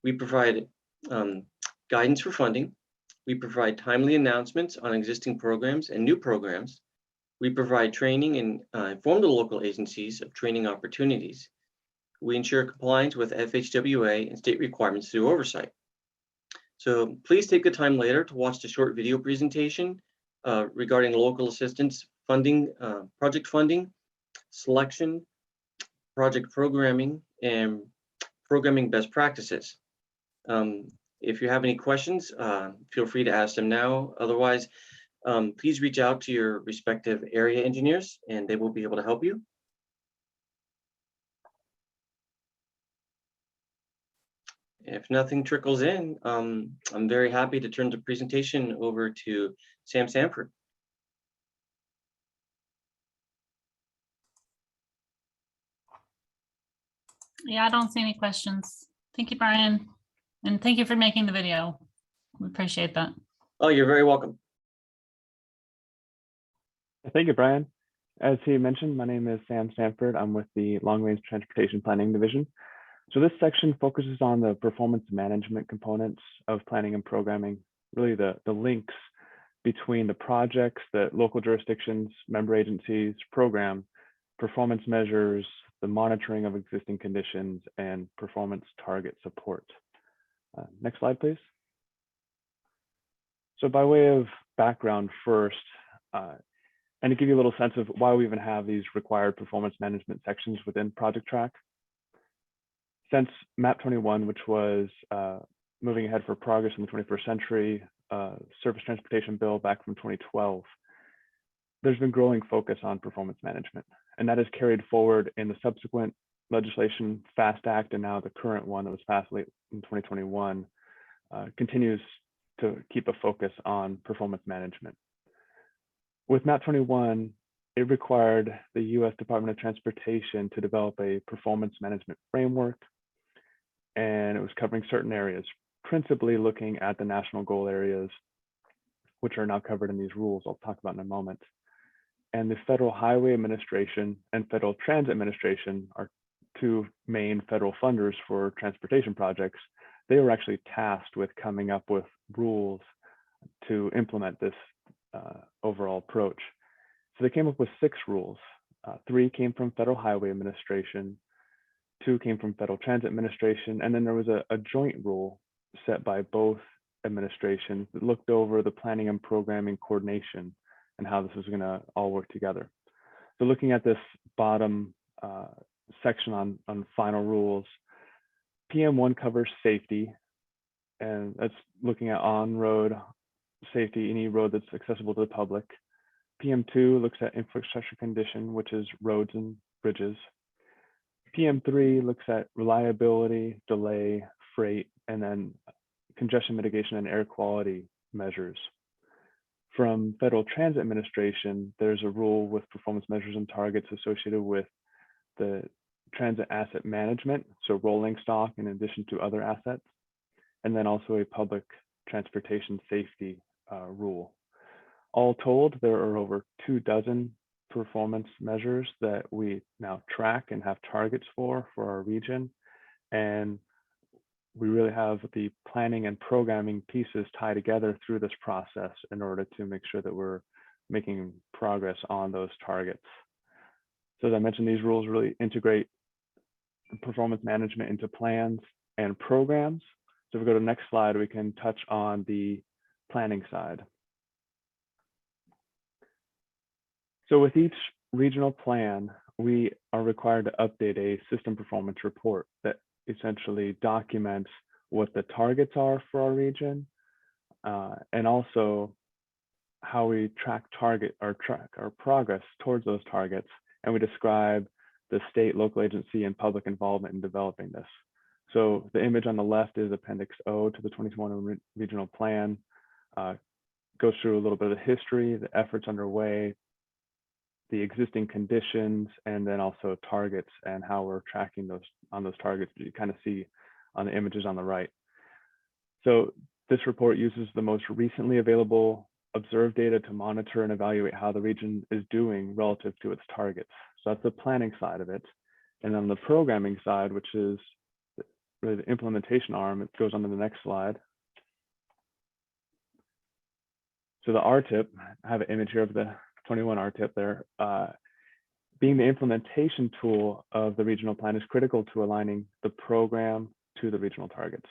We provide guidance for funding. We provide timely announcements on existing programs and new programs. We provide training and inform the local agencies of training opportunities. We ensure compliance with FHWA and state requirements through oversight. So please take the time later to watch the short video presentation regarding local assistance, funding, project funding, selection, project programming, and programming best practices. If you have any questions, feel free to ask them now. Otherwise, please reach out to your respective area engineers and they will be able to help you. If nothing trickles in, I'm very happy to turn the presentation over to Sam Sanford. Yeah, I don't see any questions. Thank you, Brian. And thank you for making the video. We appreciate that. Oh, you're very welcome. Thank you, Brian. As he mentioned, my name is Sam Sanford. I'm with the Long Range Transportation Planning Division. So this section focuses on the performance management components of planning and programming, really the links between the projects that local jurisdictions, member agencies program, performance measures, the monitoring of existing conditions, and performance target support. Next slide, please. So by way of background first, and to give you a little sense of why we even have these required performance management sections within Project Track. Since MAP 21, which was moving ahead for progress in the 21st century, surface transportation bill back from 2012, there's been growing focus on performance management. And that is carried forward in the subsequent legislation, FAST Act, and now the current one that was passed late in 2021, continues to keep a focus on performance management. With MAP 21, it required the US Department of Transportation to develop a performance management framework, and it was covering certain areas, principally looking at the national goal areas, which are now covered in these rules I'll talk about in a moment. And the Federal Highway Administration and Federal Transit Administration are two main federal funders for transportation projects. They were actually tasked with coming up with rules to implement this overall approach. So they came up with 6 rules. 3 came from Federal Highway Administration, 2 came from Federal Transit Administration, and then there was a joint rule set by both administrations that looked over the planning and programming coordination and how this was going to all work together. So looking at this bottom section on final rules, PM1 covers safety, and that's looking at on-road safety, any road that's accessible to the public. PM2 looks at infrastructure condition, which is roads and bridges. PM3 looks at reliability, delay, freight, and then congestion mitigation and air quality measures. From Federal Transit Administration, there's a rule with performance measures and targets associated with the transit asset management, so rolling stock in addition to other assets, and then also a public transportation safety rule. All told, there are over 24 performance measures that we now track and have targets for our region. And we really have the planning and programming pieces tie together through this process in order to make sure that we're making progress on those targets. So as I mentioned, these rules really integrate performance management into plans and programs. So if we go to the next slide, we can touch on the planning side. So with each regional plan, we are required to update a system performance report that essentially documents what the targets are for our region, and also how we track our progress towards those targets, and we describe the state, local agency, and public involvement in developing this. So the image on the left is Appendix O to the 2021 Regional Plan. Goes through a little bit of the history, the efforts underway, the existing conditions, and then also targets and how we're tracking those on those targets that you kind of see on the images on the right. So this report uses the most recently available observed data to monitor and evaluate how the region is doing relative to its targets. So that's the planning side of it. And then the programming side, which is really the implementation arm, it goes on to the next slide. So the Rtip, I have an image here of the 21 Rtip there. Being the implementation tool of the regional plan is critical to aligning the program to the regional targets.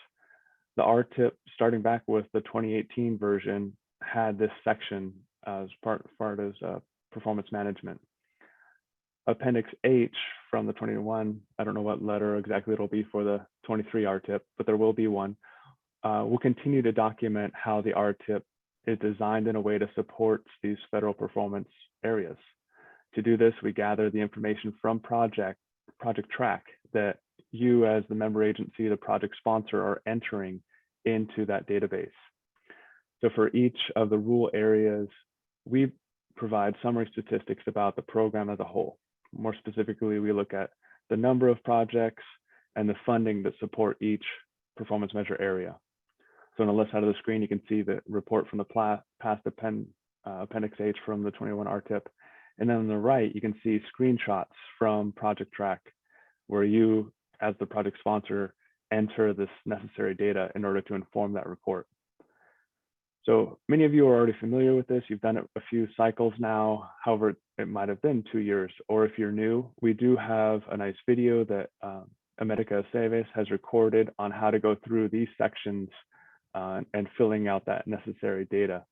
The Rtip, starting back with the 2018 version, had this section as part as performance management. Appendix H from the 21, I don't know what letter exactly it'll be for the 23 Rtip, but there will be one. We'll continue to document how the Rtip is designed in a way to support these federal performance areas. To do this, we gather the information from project track that you as the member agency, the project sponsor, are entering into that database. So for each of the rural areas, we provide summary statistics about the program as a whole. More specifically, we look at the number of projects and the funding that support each performance measure area. So on the left side of the screen, you can see the report from the past Appendix H from the 21 Rtip. And then on the right, you can see screenshots from project track where you, as the project sponsor, enter this necessary data in order to inform that report. So many of you are already familiar with this. You've done it a few cycles now. However, it might have been 2 years, or if you're new, we do have a nice video that America Seves has recorded on how to go through these sections and filling out that necessary data.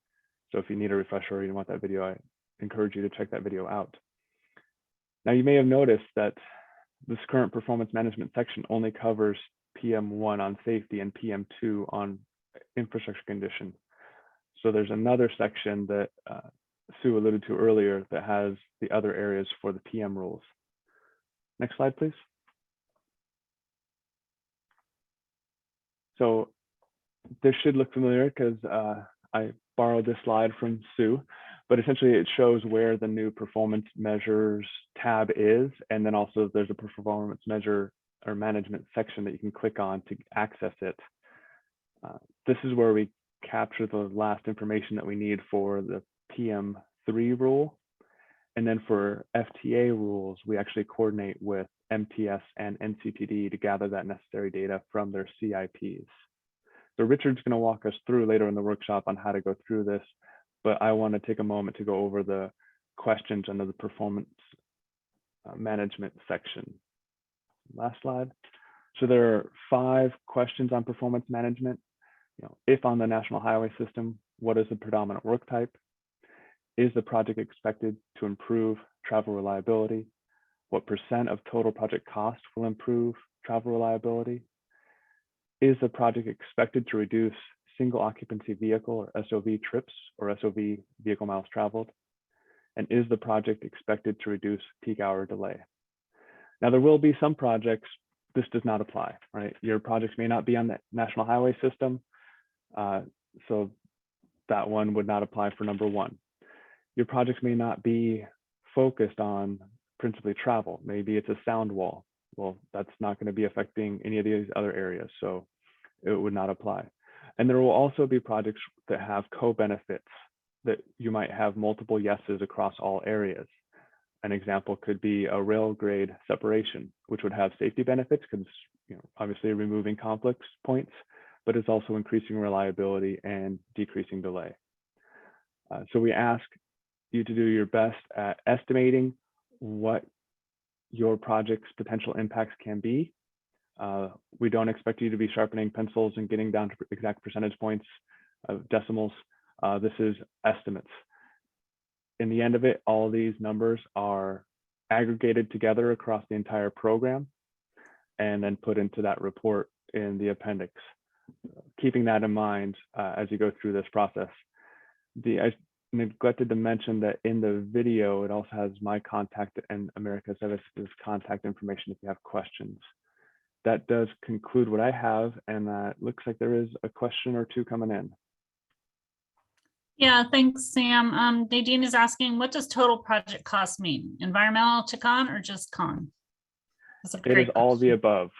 So if you need a refresher or you want that video, I encourage you to check that video out. Now, you may have noticed that this current performance management section only covers PM1 on safety and PM2 on infrastructure condition. So there's another section that Sue alluded to earlier that has the other areas for the PM rules. Next slide, please. So this should look familiar because I borrowed this slide from Sue, but essentially it shows where the new performance measures tab is. And then also there's a performance measure or management section that you can click on to access it. This is where we capture the last information that we need for the PM3 rule. And then for FTA rules, we actually coordinate with MTS and NCTD to gather that necessary data from their CIPs. So Richard's going to walk us through later in the workshop on how to go through this, but I want to take a moment to go over the questions under the performance management section. Last slide. So there are 5 questions on performance management. If on the national highway system, what is the predominant work type? Is the project expected to improve travel reliability? What % of total project cost will improve travel reliability? Is the project expected to reduce single occupancy vehicle or SOV trips or SOV vehicle miles traveled? And is the project expected to reduce peak hour delay? Now, there will be some projects this does not apply, right? Your projects may not be on the national highway system, so that one would not apply for number 1. Your projects may not be focused on principally travel. Maybe it's a sound wall. Well, that's not going to be affecting any of these other areas, so it would not apply. And there will also be projects that have co-benefits that you might have multiple yeses across all areas. An example could be a rail grade separation, which would have safety benefits because obviously removing complex points, but it's also increasing reliability and decreasing delay. So we ask you to do your best at estimating what your project's potential impacts can be. We don't expect you to be sharpening pencils and getting down to exact percentage points of decimals. This is estimates. In the end of it, all these numbers are aggregated together across the entire program and then put into that report in the appendix. Keeping that in mind as you go through this process. neglected to mention that in the video, it also has my contact and America Services contact information if you have questions. That does conclude what I have, and looks like there is a question or two coming in. Yeah, thanks, Sam. Nadine is asking, what does total project cost mean? Environmental to con or just con? That's a It great is all of the question. above.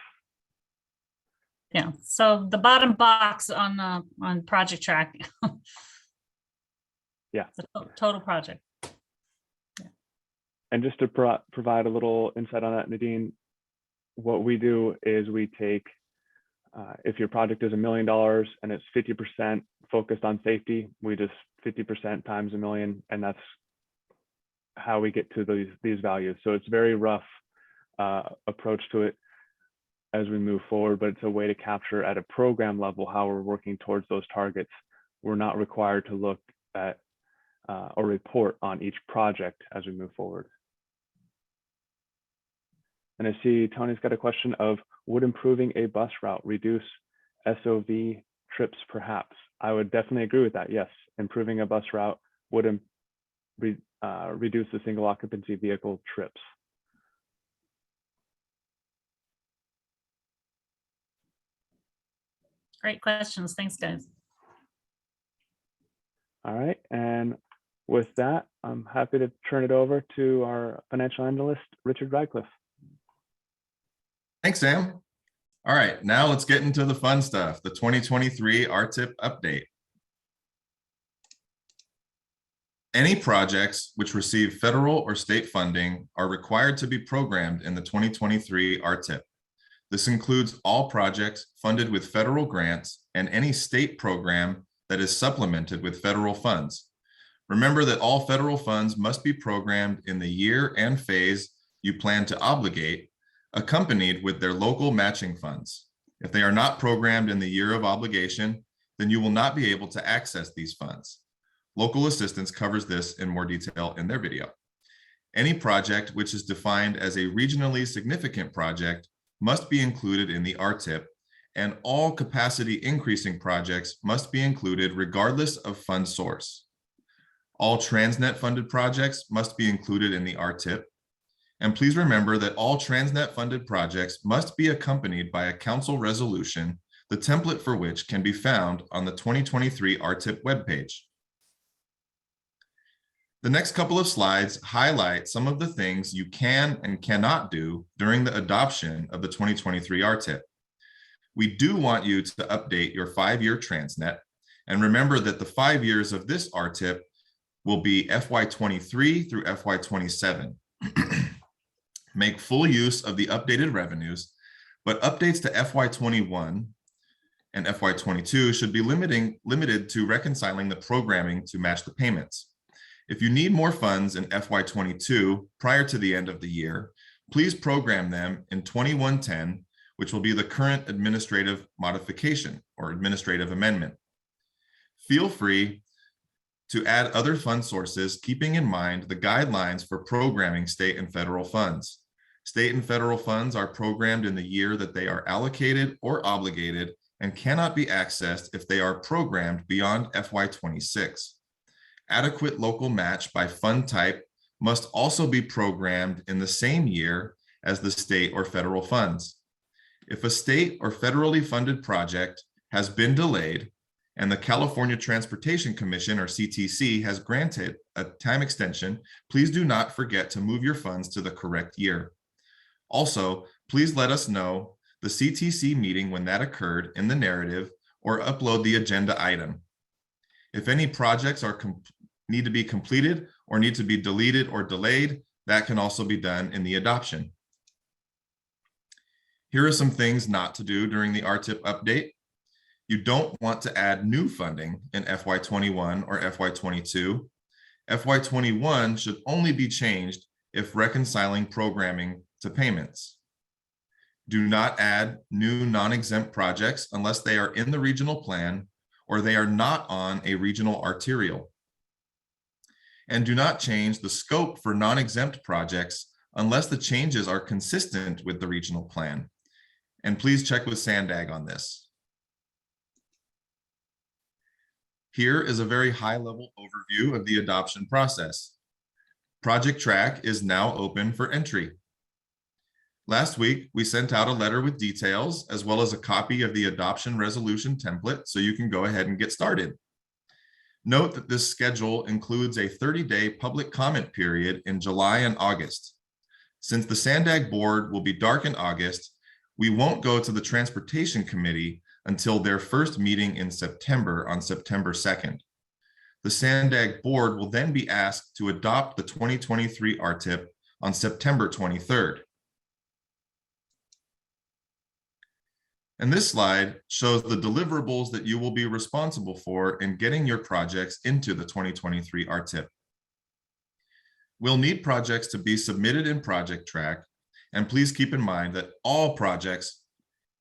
Yeah, so the bottom box on project track. Yeah. The total project. And just to provide a little insight on that, Nadine, what we do is we take, if your project is $1 million and it's 50% focused on safety, we just 50% times $1 million, and that's how we get to these values. So it's very rough approach to it as we move forward, but it's a way to capture at a program level how we're working towards those targets. We're not required to look at or report on each project as we move forward. And I see Tony's got a question of, would improving a bus route reduce SOV trips perhaps? I would definitely agree with that. Yes, improving a bus route would reduce the single occupancy vehicle trips. Great questions. Thanks, guys. All right, and with that, I'm happy to turn it over to our financial analyst, Richard Radcliffe. Thanks, Sam. All right, now let's get into the fun stuff, the 2023 Rtip update. Any projects which receive federal or state funding are required to be programmed in the 2023 Rtip. This includes all projects funded with federal grants and any state program that is supplemented with federal funds. Remember that all federal funds must be programmed in the year and phase you plan to obligate, accompanied with their local matching funds. If they are not programmed in the year of obligation, then you will not be able to access these funds. Local assistance covers this in more detail in their video. Any project which is defined as a regionally significant project must be included in the Rtip, and all capacity increasing projects must be included regardless of fund source. All Transnet funded projects must be included in the Rtip. And please remember that all Transnet funded projects must be accompanied by a council resolution, the template for which can be found on the 2023 Rtip webpage. The next couple of slides highlight some of the things you can and cannot do during the adoption of the 2023 Rtip. We do want you to update your 5-year Transnet, and remember that the 5 years of this Rtip will be FY23 through FY27. Make full use of the updated revenues, but updates to FY21 and FY22 should be limited to reconciling the programming to match the payments. If you need more funds in FY22 prior to the end of the year, please program them in 2110, which will be the current administrative modification or administrative amendment. Feel free to add other fund sources, keeping in mind the guidelines for programming state and federal funds. State and federal funds are programmed in the year that they are allocated or obligated and cannot be accessed if they are programmed beyond FY26. Adequate local match by fund type must also be programmed in the same year as the state or federal funds. If a state or federally funded project has been delayed and the California Transportation Commission or CTC has granted a time extension, please do not forget to move your funds to the correct year. Also, please let us know the CTC meeting when that occurred in the narrative or upload the agenda item. If any projects need to be completed or need to be deleted or delayed, that can also be done in the adoption. Here are some things not to do during the Rtip update. You don't want to add new funding in FY21 or FY22. FY21 should only be changed if reconciling programming to payments. Do not add new non-exempt projects unless they are in the regional plan or they are not on a regional arterial. And do not change the scope for non-exempt projects unless the changes are consistent with the regional plan. And please check with Sandag on this. Here is a very high-level overview of the adoption process. Project Track is now open for entry. Last week, we sent out a letter with details as well as a copy of the adoption resolution template so you can go ahead and get started. Note that this schedule includes a 30-day public comment period in July and August. Since the SANDAG board will be dark in August, we won't go to the Transportation Committee until their first meeting in September on September 2nd. The SANDAG board will then be asked to adopt the 2023 Rtip on September 23rd. And this slide shows the deliverables that you will be responsible for in getting your projects into the 2023 Rtip. We'll need projects to be submitted in Project Track, and please keep in mind that all projects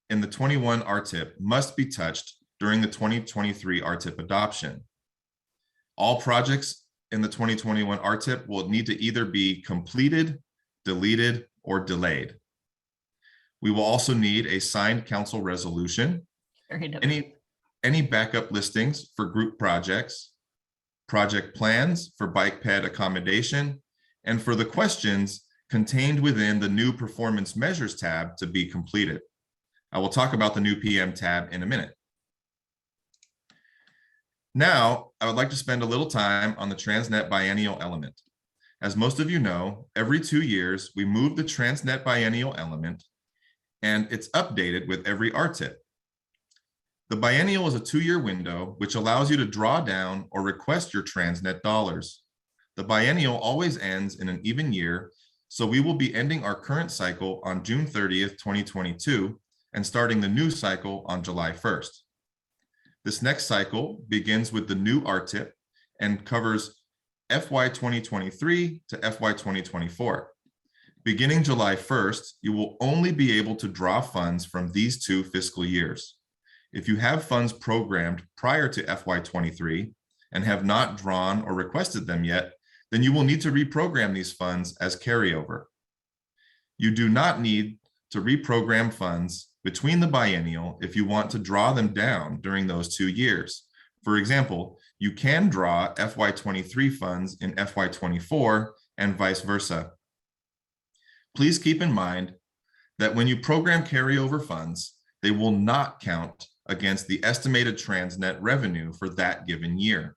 in the 21 Rtip must be touched during the 2023 Rtip adoption. All projects in the 2021 Rtip will need to either be completed, deleted, or delayed. We will also need a signed council resolution, any backup listings for group projects, project plans for bike ped accommodation, and for the questions contained within the new performance measures tab to be completed. I will talk about the new PM tab in a minute. Now, I would like to spend a little time on the Transnet biennial element. As most of you know, every 2 years, we move the Transnet biennial element and it's updated with every Rtip. The biennial is a 2-year window, which allows you to draw down or request your Transnet dollars. The biennial always ends in an even year, so we will be ending our current cycle on June 30th, 2022, and starting the new cycle on July 1st. This next cycle begins with the new Rtip and covers FY 2023 to FY 2024. Beginning July 1st, you will only be able to draw funds from these 2 fiscal years. If you have funds programmed prior to FY 23 and have not drawn or requested them yet, then you will need to reprogram these funds as carryover. You do not need to reprogram funds between the biennial if you want to draw them down during those 2 years. For example, you can draw FY 23 funds in FY 24 and vice versa. Please keep in mind that when you program carryover funds, they will not count against the estimated Transnet revenue for that given year.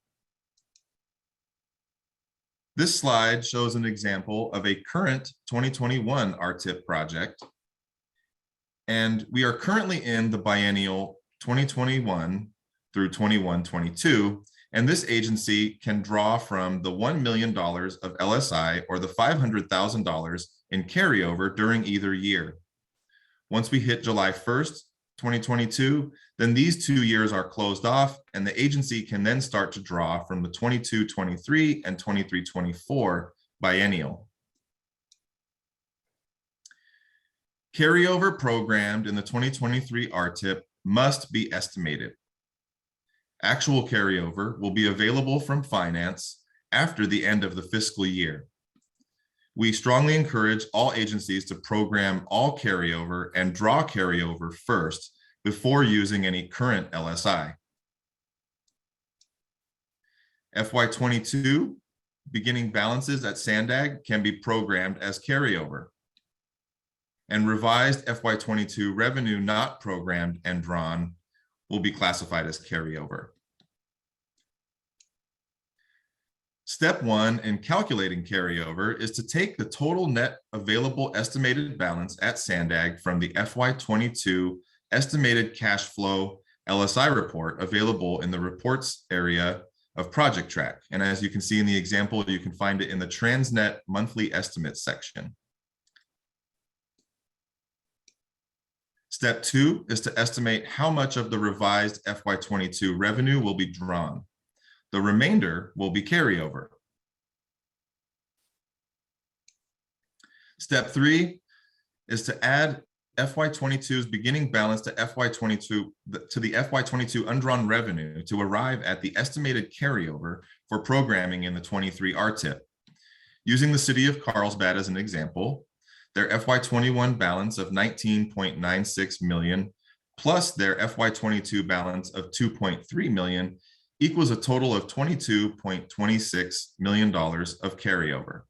This slide shows an example of a current 2021 Rtip project. And we are currently in the biennial 2021 through 21-22, and this agency can draw from the $1 million of LSI or the $500,000 in carryover during either year. Once we hit July 1st, 2022, then these 2 years are closed off and the agency can then start to draw from the 22-23 and 23-24 biennial. Carryover programmed in the 2023 Rtip must be estimated. Actual carryover will be available from finance after the end of the fiscal year. We strongly encourage all agencies to program all carryover and draw carryover first before using any current LSI. FY22 beginning balances at SANDAG can be programmed as carryover. And revised FY22 revenue not programmed and drawn will be classified as carryover. Step 1 in calculating carryover is to take the total net available estimated balance at SANDAG from the FY22 estimated cash flow LSI report available in the reports area of Project Track. And as you can see in the example, you can find it in the Transnet monthly estimates section. Step 2 is to estimate how much of the revised FY22 revenue will be drawn. The remainder will be carryover. Step 3 is to add FY22's beginning balance to FY22 to the FY22 undrawn revenue to arrive at the estimated carryover for programming in the 23 Rtip. Using the city of Carlsbad as an example, their FY21 balance of 19.96 million plus their FY22 balance of 2.3 million equals a total of $22.26 million of carryover.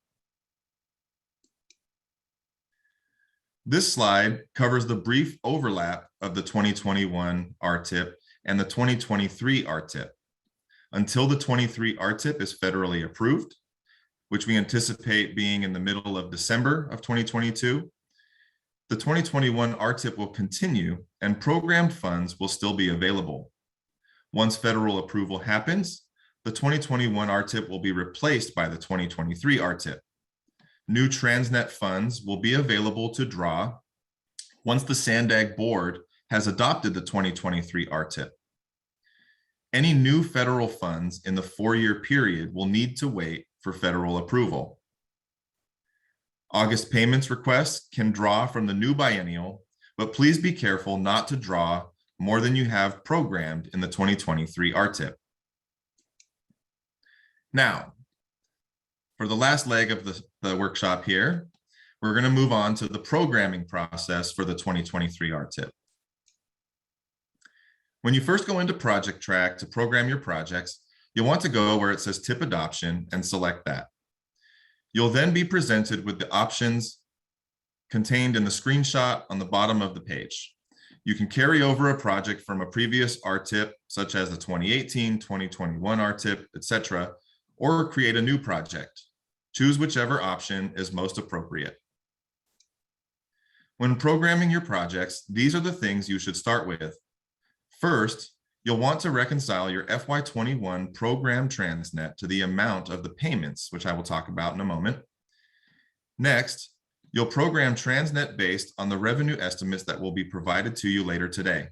This slide covers the brief overlap of the 2021 Rtip and the 2023 Rtip. Until the 23 Rtip is federally approved, which we anticipate being in the middle of December of 2022, the 2021 Rtip will continue and programmed funds will still be available. Once federal approval happens, the 2021 Rtip will be replaced by the 2023 Rtip. New Transnet funds will be available to draw once the SANDAG board has adopted the 2023 Rtip. Any new federal funds in the 4-year period will need to wait for federal approval. August payments requests can draw from the new biennial, but please be careful not to draw more than you have programmed in the 2023 Rtip. Now, for the last leg of the workshop here, we're going to move on to the programming process for the 2023 Rtip. When you first go into Project Track to program your projects, you'll want to go where it says TIP Adoption and select that. You'll then be presented with the options contained in the screenshot on the bottom of the page. You can carry over a project from a previous Rtip, such as the 2018, 2021 Rtip, etc., or create a new project. Choose whichever option is most appropriate. When programming your projects, these are the things you should start with. First, you'll want to reconcile your FY21 program Transnet to the amount of the payments, which I will talk about in a moment. Next, you'll program Transnet based on the revenue estimates that will be provided to you later today.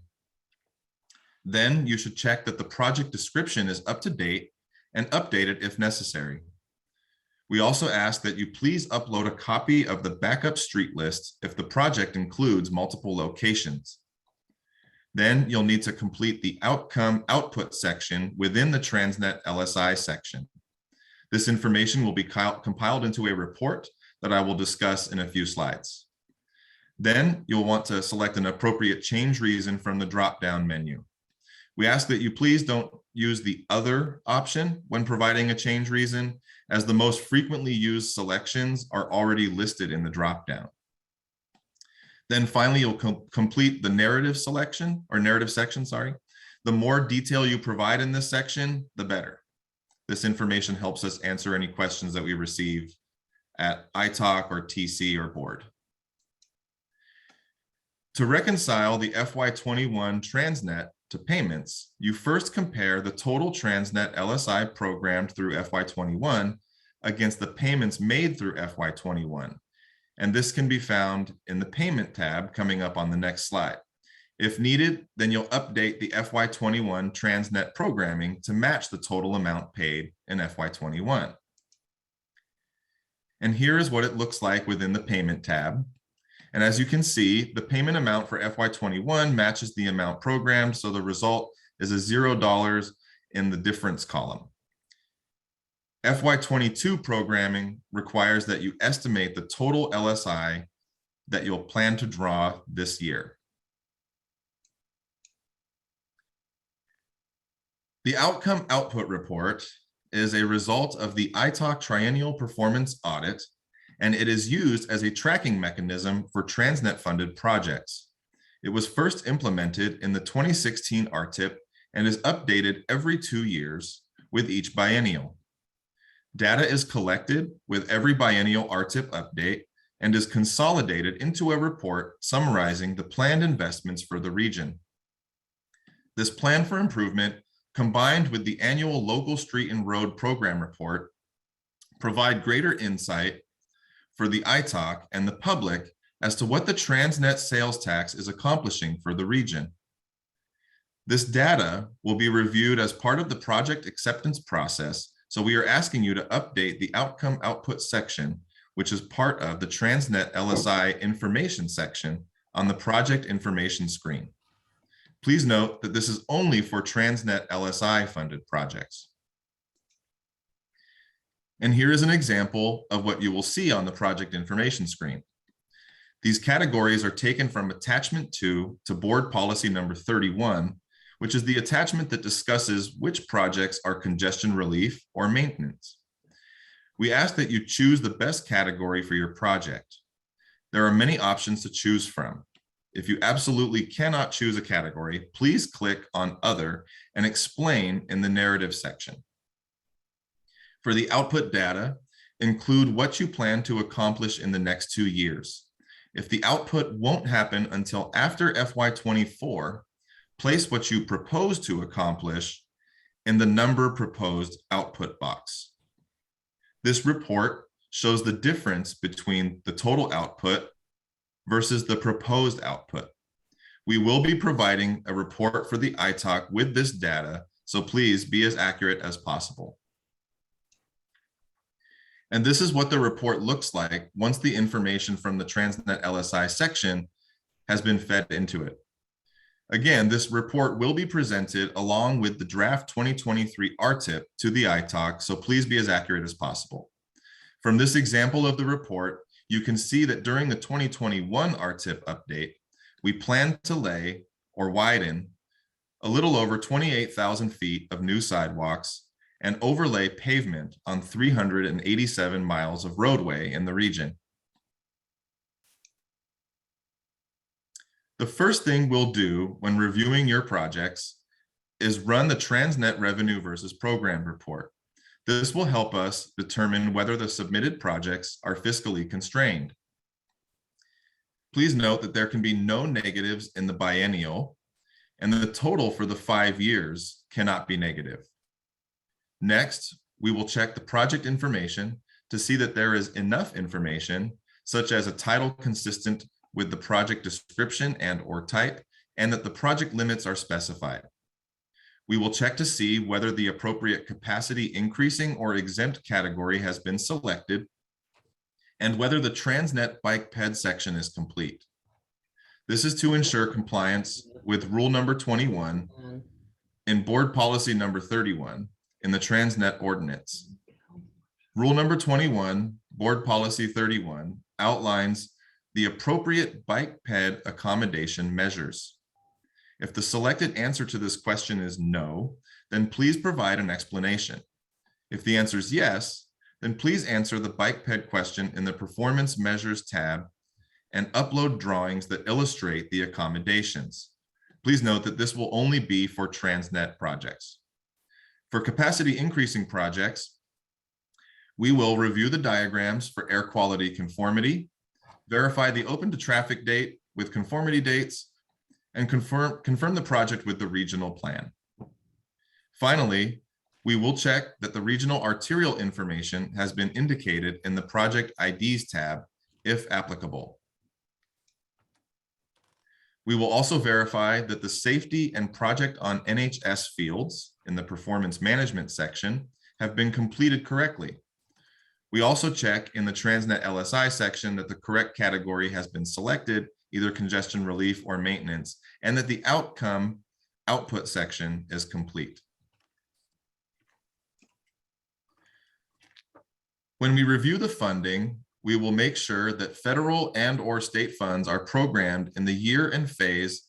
Then you should check that the project description is up to date and update it if necessary. We also ask that you please upload a copy of the backup street list if the project includes multiple locations. Then you'll need to complete the outcome output section within the Transnet LSI section. This information will be compiled into a report that I will discuss in a few slides. Then you'll want to select an appropriate change reason from the drop-down menu. We ask that you please don't use the other option when providing a change reason, as the most frequently used selections are already listed in the drop-down. Then finally, you'll complete the narrative section. The more detail you provide in this section, the better. This information helps us answer any questions that we receive at iTalk or TC or board. To reconcile the FY21 Transnet to payments, you first compare the total Transnet LSI programmed through FY21 against the payments made through FY21. And this can be found in the payment tab coming up on the next slide. If needed, then you'll update the FY21 Transnet programming to match the total amount paid in FY21. And here is what it looks like within the payment tab. And as you can see, the payment amount for FY21 matches the amount programmed, so the result is a $0 in the difference column. FY22 programming requires that you estimate the total LSI that you'll plan to draw this year. The outcome output report is a result of the iTalk Triennial Performance Audit, and it is used as a tracking mechanism for Transnet funded projects. It was first implemented in the 2016 Rtip and is updated every 2 years with each biennial. Data is collected with every biennial Rtip update and is consolidated into a report summarizing the planned investments for the region. This plan for improvement, combined with the annual local street and road program report, provide greater insight for the iTalk and the public as to what the Transnet sales tax is accomplishing for the region. This data will be reviewed as part of the project acceptance process, so we are asking you to update the outcome output section, which is part of the Transnet LSI information section on the project information screen. Please note that this is only for Transnet LSI funded projects. And here is an example of what you will see on the project information screen. These categories are taken from attachment 2 to board policy number 31, which is the attachment that discusses which projects are congestion relief or maintenance. We ask that you choose the best category for your project. There are many options to choose from. If you absolutely cannot choose a category, please click on Other and explain in the narrative section. For the output data, include what you plan to accomplish in the next 2 years. If the output won't happen until after FY24, place what you propose to accomplish in the number proposed output box. This report shows the difference between the total output versus the proposed output. We will be providing a report for the ITOC with this data, so please be as accurate as possible. And this is what the report looks like once the information from the Transnet LSI section has been fed into it. Again, this report will be presented along with the draft 2023 Rtip to the ITOC, so please be as accurate as possible. From this example of the report, you can see that during the 2021 Rtip update, we plan to lay or widen a little over 28,000 feet of new sidewalks and overlay pavement on 387 miles of roadway in the region. The first thing we'll do when reviewing your projects is run the Transnet revenue versus program report. This will help us determine whether the submitted projects are fiscally constrained. Please note that there can be no negatives in the biennial, and the total for the 5 years cannot be negative. Next, we will check the project information to see that there is enough information, such as a title consistent with the project description and/or type, and that the project limits are specified. We will check to see whether the appropriate capacity increasing or exempt category has been selected, and whether the Transnet bike ped section is complete. This is to ensure compliance with rule number 21 in board policy number 31 in the Transnet Ordinance. Rule number 21, board policy 31, outlines the appropriate bike ped accommodation measures. If the selected answer to this question is no, then please provide an explanation. If the answer is yes, then please answer the bike ped question in the Performance Measures tab and upload drawings that illustrate the accommodations. Please note that this will only be for Transnet projects. For capacity increasing projects, we will review the diagrams for air quality conformity, verify the open to traffic date with conformity dates, and confirm the project with the regional plan. Finally, we will check that the regional arterial information has been indicated in the project IDs tab, if applicable. We will also verify that the safety and project on NHS fields in the performance management section have been completed correctly. We also check in the Transnet LSI section that the correct category has been selected, either congestion relief or maintenance, and that the output section is complete. When we review the funding, we will make sure that federal and/or state funds are programmed in the year and phase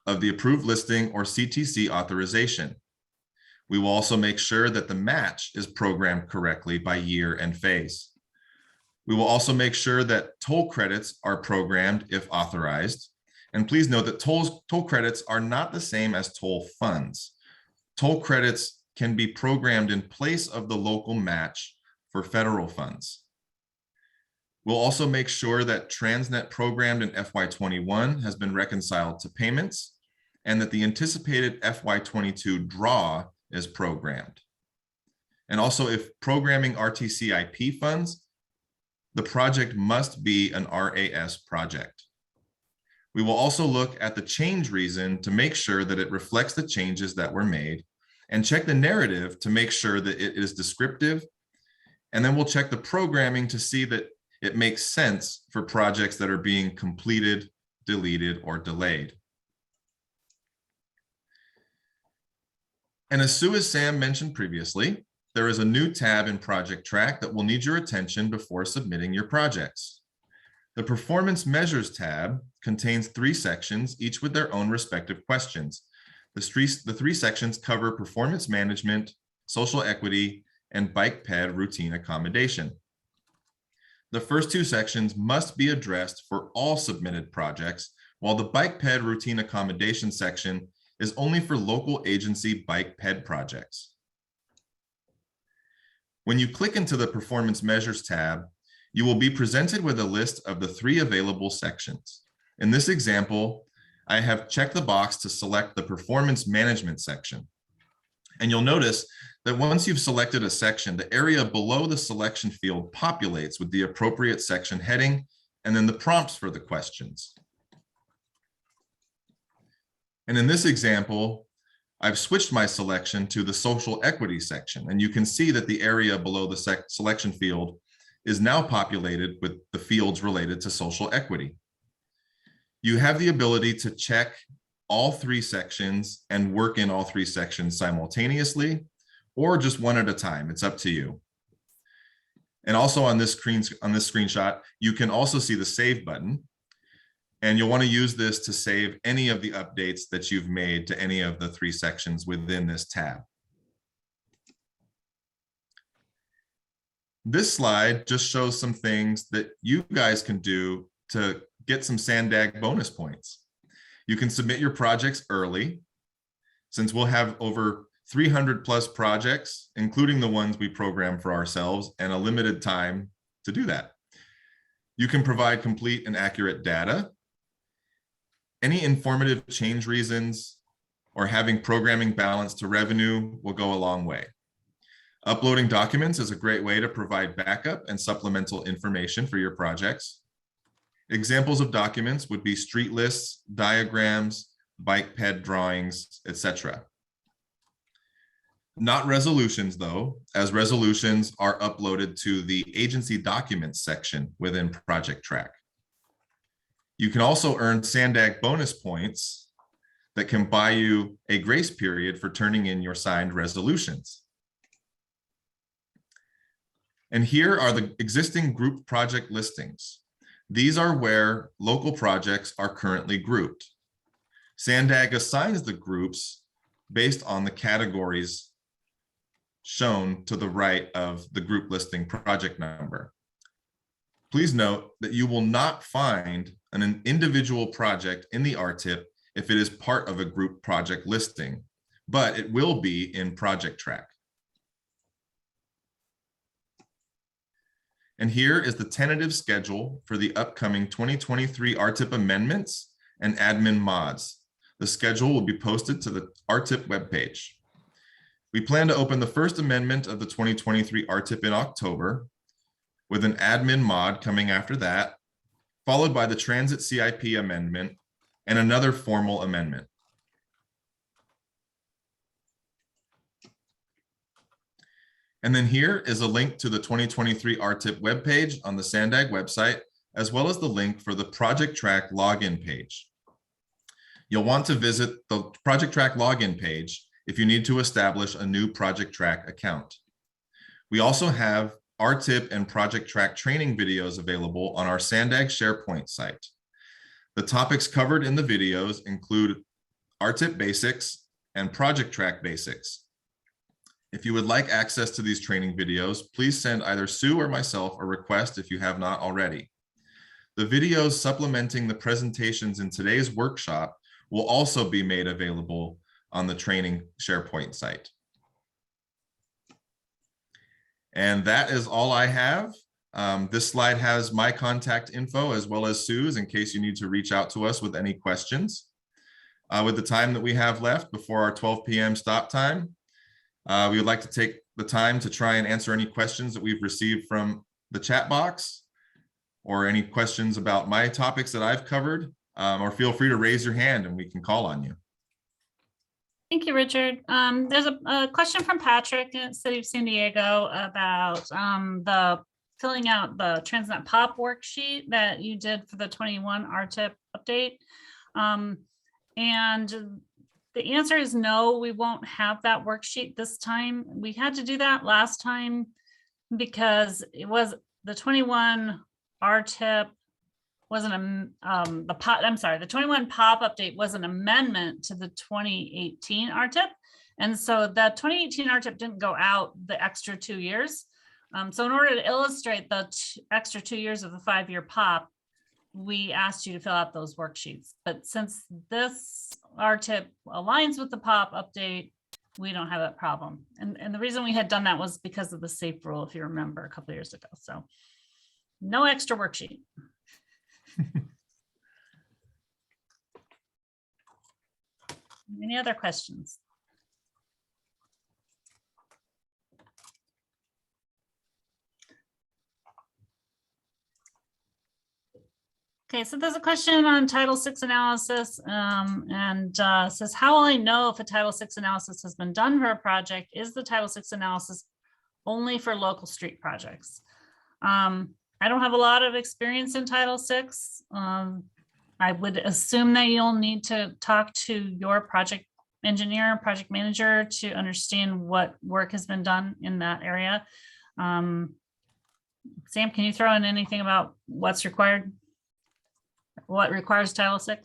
of the approved listing or CTC authorization. We will also make sure that the match is programmed correctly by year and phase. We will also make sure that toll credits are programmed if authorized. And please note that toll credits are not the same as toll funds. Toll credits can be programmed in place of the local match for federal funds. We'll also make sure that Transnet programmed in FY21 has been reconciled to payments and that the anticipated FY22 draw is programmed. And also, if programming RTCIP funds, the project must be an RAS project. We will also look at the change reason to make sure that it reflects the changes that were made, and check the narrative to make sure that it is descriptive. And then we'll check the programming to see that it makes sense for projects that are being completed, deleted, or delayed. And as Sue as Sam mentioned previously, there is a new tab in Project Track that will need your attention before submitting your projects. The Performance Measures tab contains 3 sections, each with their own respective questions. The three sections cover performance management, social equity, and bike ped routine accommodation. The first two sections must be addressed for all submitted projects, while the bike ped routine accommodation section is only for local agency bike ped projects. When you click into the Performance Measures tab, you will be presented with a list of the three available sections. In this example, I have checked the box to select the Performance Management section. And you'll notice that once you've selected a section, the area below the selection field populates with the appropriate section heading and then the prompts for the questions. And in this example, I've switched my selection to the social equity section, and you can see that the area below the selection field is now populated with the fields related to social equity. You have the ability to check all three sections and work in all three sections simultaneously, or just one at a time. It's up to you. And also on this screenshot, you can also see the save button. And you'll want to use this to save any of the updates that you've made to any of the three sections within this tab. This slide just shows some things that you guys can do to get some SANDAG bonus points. You can submit your projects early, since we'll have over 300 plus projects, including the ones we program for ourselves, and a limited time to do that. You can provide complete and accurate data. Any informative change reasons or having programming balance to revenue will go a long way. Uploading documents is a great way to provide backup and supplemental information for your projects. Examples of documents would be street lists, diagrams, bike ped drawings, etc. Not resolutions though, as resolutions are uploaded to the agency documents section within Project Track. You can also earn SANDAG bonus points that can buy you a grace period for turning in your signed resolutions. And here are the existing group project listings. These are where local projects are currently grouped. SANDAG assigns the groups based on the categories shown to the right of the group listing project number. Please note that you will not find an individual project in the Rtip if it is part of a group project listing, but it will be in Project Track. And here is the tentative schedule for the upcoming 2023 Rtip amendments and admin mods. The schedule will be posted to the Rtip webpage. We plan to open the first amendment of the 2023 Rtip in October, with an admin mod coming after that, followed by the Transit CIP amendment and another formal amendment. And then here is a link to the 2023 Rtip webpage on the SANDAG website, as well as the link for the Project Track login page. You'll want to visit the Project Track login page if you need to establish a new Project Track account. We also have Rtip and Project Track training videos available on our SANDAG SharePoint site. The topics covered in the videos include Rtip basics and Project Track basics. If you would like access to these training videos, please send either Sue or myself a request if you have not already. The videos supplementing the presentations in today's workshop will also be made available on the training SharePoint site. And that is all I have. This slide has my contact info as well as Sue's in case you need to reach out to us with any questions. With the time that we have left before our 12 p.m. stop time, we would like to take the time to try and answer any questions that we've received from the chat box or any questions about my topics that I've covered, or feel free to raise your hand and we can call on you. Thank you, Richard. There's a question from Patrick in the city of San Diego about the filling out the Transnet POP worksheet that you did for the 21 Rtip update. And the answer is no, we won't have that worksheet this time. We had to do that last time because it was the 21 Rtip the POP, I'm sorry, the 21 POP update was an amendment to the 2018 Rtip. And so that 2018 Rtip didn't go out the extra 2 years. So in order to illustrate the extra 2 years of the 5-year POP, we asked you to fill out those worksheets. But since this Rtip aligns with the POP update, we don't have that problem. And the reason we had done that was because of the SAFE rule, if you remember, a couple of years ago. So no extra worksheet. Any other questions? Okay, so there's a question on Title VI analysis says, how will I know if a Title VI analysis has been done for a project? Is the Title VI analysis only for local street projects? I don't have a lot of experience in Title VI. I would assume that you'll need to talk to your project engineer, project manager to understand what work has been done in that area. Sam, can you throw in anything about what's required? What requires Title VI?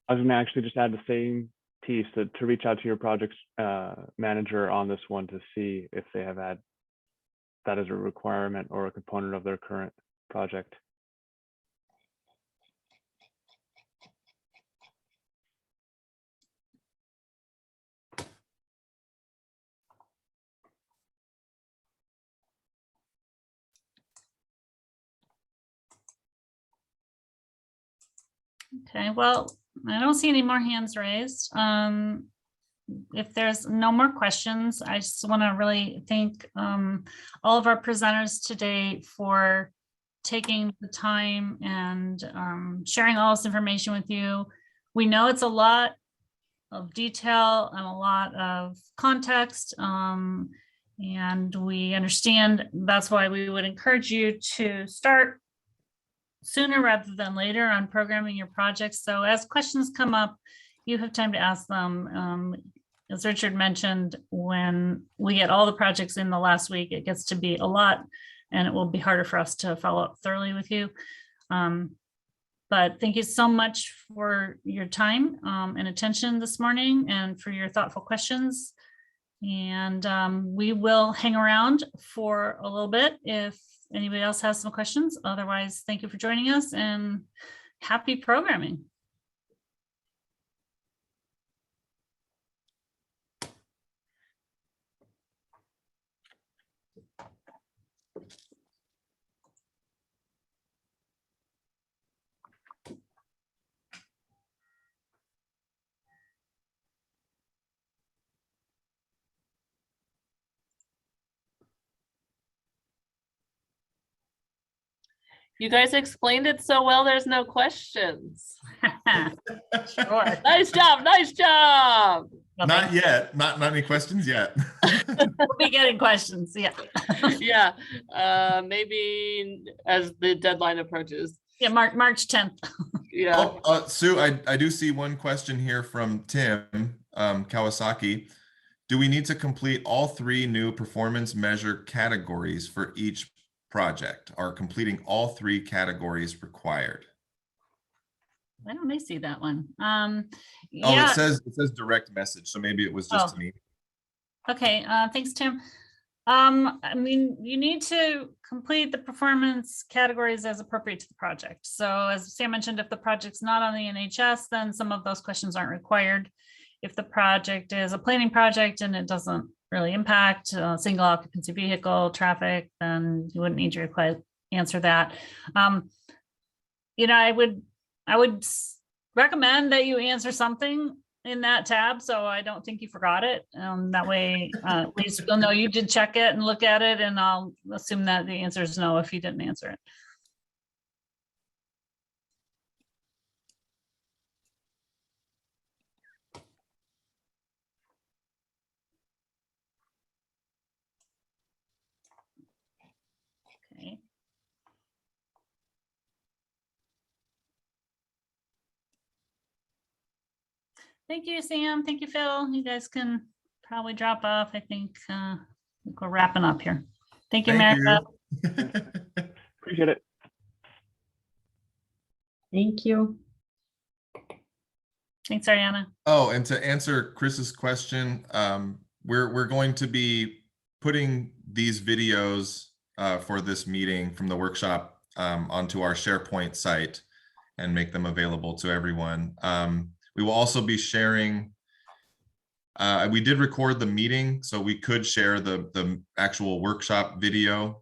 I was going to actually just add the same piece to reach out to your project's manager on this one to see if they have had that as a requirement or a component of their current project. Okay, well, I don't see any more hands raised. If there's no more questions, I just want to really thank all of our presenters today for taking the time and sharing all this information with you. We know it's a lot of detail and a lot of context, and we understand that's why we would encourage you to start sooner rather than later on programming your projects. So as questions come up, you have time to ask them. As Richard mentioned, when we get all the projects in the last week, it gets to be a lot and it will be harder for us to follow up thoroughly with you. But thank you so much for your time and attention this morning and for your thoughtful questions. And we will hang around for a little bit if anybody else has some questions. Otherwise, thank you for joining us and happy programming. You guys explained it so well, there's no questions. Sure. Nice job, nice job. Not yet, not any questions yet. We'll be getting questions, yeah. Yeah, maybe as the deadline approaches. Yeah, March 10th. Yeah. Oh, Sue, I do see one question here from Tim Kawasaki. Do we need to complete all 3 new performance measure categories for each project? Are completing all 3 categories required? Why don't I see that one? Oh, Yeah. it says direct message, so maybe it was just to me. Okay, thanks, Tim. I mean, you need to complete the performance categories as appropriate to the project. So as Sam mentioned, if the project's not on the NHS, then some of those questions aren't required. If the project is a planning project and it doesn't really impact single occupancy vehicle traffic, then you wouldn't need to answer that. You know, I would recommend that you answer something in that tab, so I don't think you forgot it. That way, at least we'll know you did check it and look at it, and I'll assume that the answer is no if you didn't answer it. Okay. Thank you, Sam. Thank you, Phil. You guys can probably drop off. I think we're wrapping up here. Thank you, Thank America. you. Appreciate it. Thank you. Thanks, Ariana. Oh, and to answer Chris's question, we're going to be putting these videos for this meeting from the workshop onto our SharePoint site and make them available to everyone. We will also be sharing, we did record the meeting, so we could share the actual workshop video.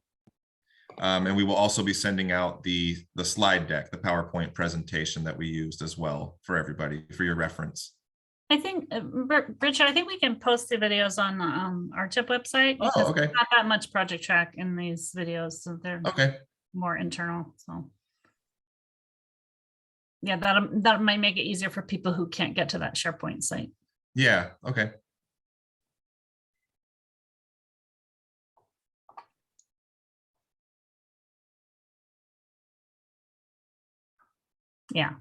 And we will also be sending out the slide deck, the PowerPoint presentation that we used as well for everybody for your reference. I think, Richard, I think we can post the videos on our Rtip website. Oh, because okay. there's not that much project track in these videos, so they're Okay. more internal. So yeah, that might make it easier for people who can't get to that SharePoint site. Yeah. Okay. Yeah.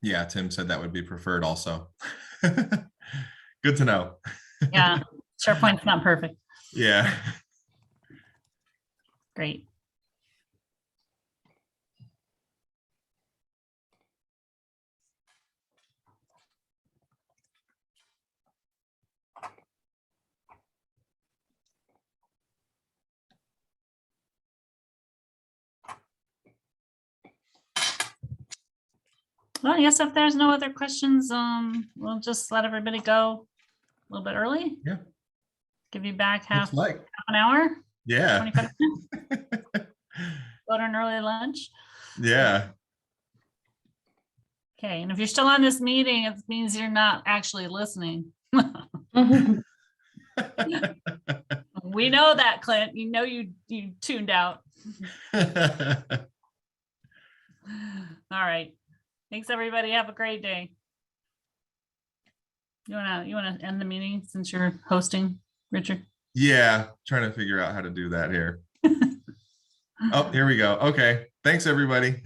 Yeah, Tim said that would be preferred also. Good to know. Yeah. SharePoint's not perfect. Yeah. Great. Well, I guess if there's no other questions, we'll just let everybody go a little bit early. Yeah. Give you back half Looks like. an hour, Yeah. 25 minutes. Go to an early lunch. Yeah. Okay, and if you're still on this meeting, it means you're not actually listening. We know that, Clint. You know you tuned out. All right. Thanks, everybody. Have a great day. You wanna end the meeting since you're hosting, Richard? Yeah. Trying to figure out how to do that here. Oh, here we go. Okay. Thanks, everybody.